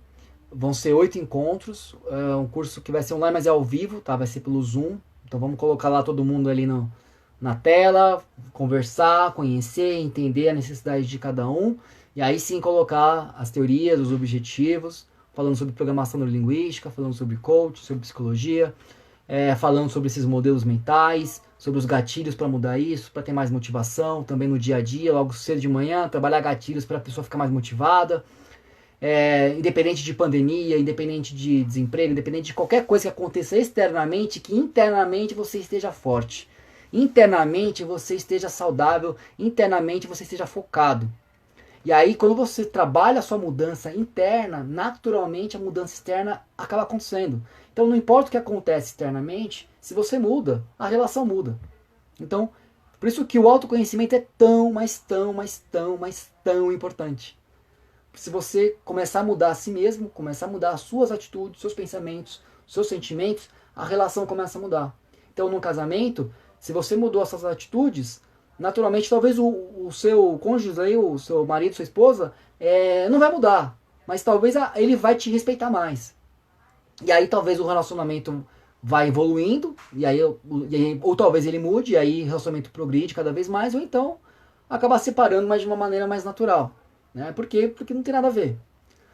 Vão ser 8 encontros, um curso que vai ser online, mas é ao vivo, tá? Vai ser pelo Zoom. Então vamos colocar lá todo mundo ali na tela, conversar, conhecer, entender a necessidade de cada um. E aí sim colocar as teorias, os objetivos, falando sobre programação neurolinguística, falando sobre coach, sobre psicologia, falando sobre esses modelos mentais, sobre os gatilhos para mudar isso, para ter mais motivação, também no dia a dia, logo cedo de manhã, trabalhar gatilhos para a pessoa ficar mais motivada. Independente de pandemia, independente de desemprego, independente de qualquer coisa que aconteça externamente, que internamente você esteja forte, internamente você esteja saudável, internamente você esteja focado. E aí quando você trabalha a sua mudança interna, naturalmente a mudança externa acaba acontecendo. Então não importa o que acontece externamente, se você muda, a relação muda. Então, por isso que o autoconhecimento é tão, mas tão, mas tão, mas tão importante. Se você começar a mudar a si mesmo, começar a mudar as suas atitudes, seus pensamentos, seus sentimentos, a relação começa a mudar. Então, no casamento, se você mudou essas atitudes, naturalmente, talvez o seu cônjuge, aí, o seu marido, sua esposa, não vai mudar. Mas talvez ele vai te respeitar mais. E aí talvez o relacionamento vai evoluindo, ou talvez ele mude, e aí o relacionamento progride cada vez mais, ou então acabar separando, mas de uma maneira mais natural. Né? Por quê? Porque não tem nada a ver.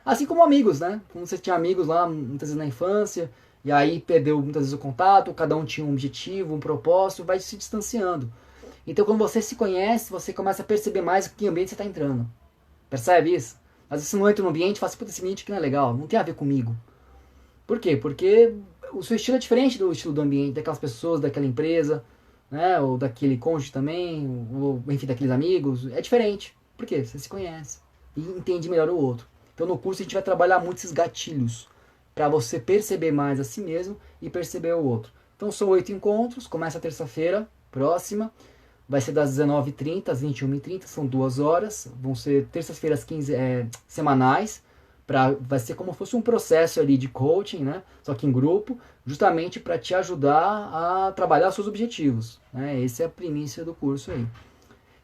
Assim como amigos, né? Como você tinha amigos lá, muitas vezes na infância, e aí perdeu muitas vezes o contato, cada um tinha um objetivo, um propósito, vai se distanciando. Então quando você se conhece, você começa a perceber mais que ambiente você está entrando. Percebe isso? Às vezes você não entra no ambiente e fala assim, puta, esse ambiente aqui não é legal, não tem a ver comigo. Por quê? Porque o seu estilo é diferente do estilo do ambiente, daquelas pessoas, daquela empresa, né? Ou daquele cônjuge também, ou enfim, daqueles amigos. É diferente. Por quê? Você se conhece e entende melhor o outro. Então no curso a gente vai trabalhar muito esses gatilhos para você perceber mais a si mesmo e perceber o outro. Então são 8 encontros, começa terça-feira próxima, vai ser das 19h30 às 21h30, são 2 horas, vão ser terças-feiras semanais, vai ser como se fosse um processo ali de coaching, né? Só que em grupo, justamente para te ajudar a trabalhar os seus objetivos. Né? Essa é a primícia do curso aí.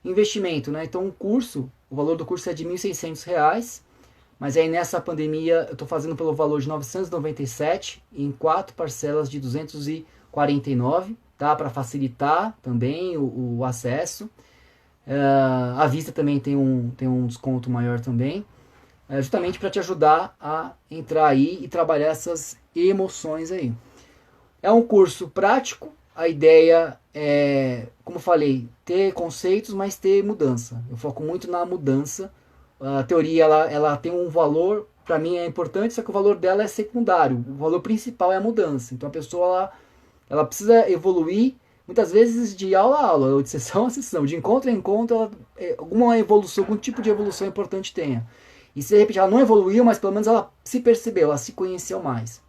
Investimento, né? Então o valor do curso é de R$ 1.600, mas aí nessa pandemia eu estou fazendo pelo valor de 997 em 4 parcelas de 249, tá? Para facilitar também o acesso. À vista também tem um desconto maior também, justamente para te ajudar a entrar aí e trabalhar essas emoções aí. É um curso prático, a ideia é, como eu falei, ter conceitos, mas ter mudança. Eu foco muito na mudança. A teoria ela tem um valor, para mim é importante, só que o valor dela é secundário. O valor principal é a mudança. Então a pessoa ela precisa evoluir, muitas vezes de aula a aula, ou de sessão a sessão, de encontro a encontro, alguma evolução, algum tipo de evolução importante tenha. E se de repente ela não evoluiu, mas pelo menos ela se percebeu, ela se conheceu mais.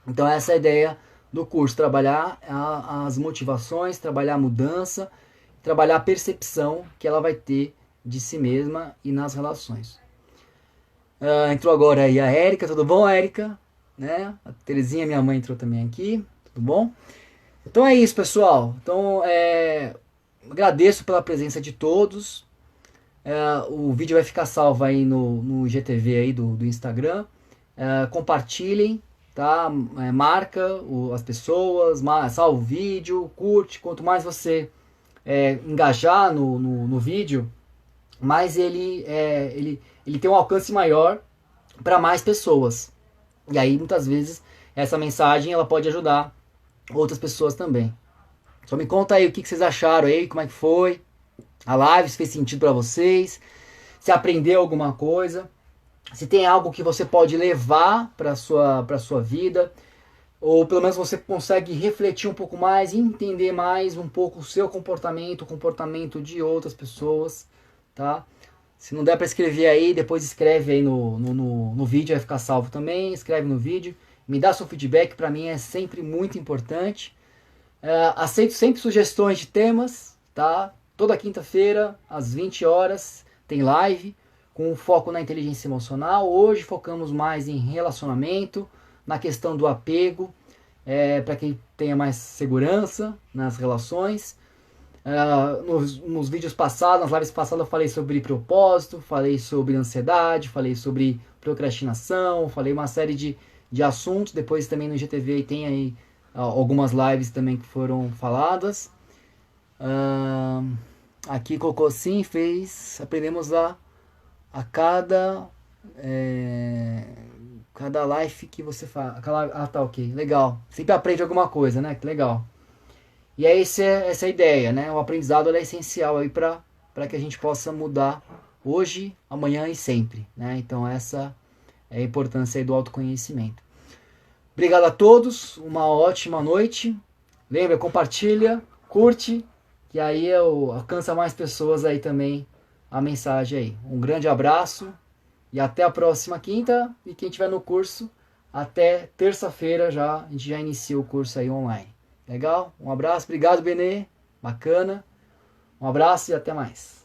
Então essa é a ideia do curso, trabalhar as motivações, trabalhar a mudança, trabalhar a percepção que ela vai ter de si mesma e nas relações. Entrou agora aí a Érica, tudo bom, Érica? Né? A Terezinha, minha mãe, entrou também aqui, tudo bom? Então é isso, pessoal. Então agradeço pela presença de todos. O vídeo vai ficar salvo aí no IGTV aí do Instagram. Compartilhem, tá? Marca as pessoas, salva o vídeo, curte. Quanto mais você engajar no vídeo, mais ele tem um alcance maior para mais pessoas. E aí muitas vezes essa mensagem ela pode ajudar outras pessoas também. Só me conta aí o que vocês acharam aí, como é que foi a live, se fez sentido para vocês, se aprendeu alguma coisa, se tem algo que você pode levar para sua vida, ou pelo menos você consegue refletir um pouco mais e entender mais um pouco o seu comportamento, o comportamento de outras pessoas, tá? Se não der para escrever aí, depois escreve aí no vídeo, vai ficar salvo também, escreve no vídeo, me dá seu feedback, para mim é sempre muito importante. Aceito sempre sugestões de temas, tá? Toda quinta-feira, às 20 horas, tem live com foco na inteligência emocional. Hoje focamos mais em relacionamento, na questão do apego, para quem tenha mais segurança nas relações. Nos vídeos passados, nas lives passadas, eu falei sobre propósito, falei sobre ansiedade, falei sobre procrastinação, falei uma série de assuntos. Depois também no IGTV tem aí algumas lives também que foram faladas. Aqui colocou assim, aprendemos a cada live que você faz. Tá, ok, legal. Sempre aprende alguma coisa, né? Que legal. E essa é a ideia, né? O aprendizado é essencial aí para que a gente possa mudar hoje, amanhã e sempre, né? Então essa é a importância aí do autoconhecimento. Obrigado a todos, uma ótima noite. Lembra, compartilha, curte, que aí alcança mais pessoas aí também a mensagem aí. Um grande abraço e até a próxima quinta. E quem estiver no curso, até terça-feira a gente já inicia o curso aí online. Legal? Um abraço, obrigado, Benê. Bacana. Um abraço e até mais.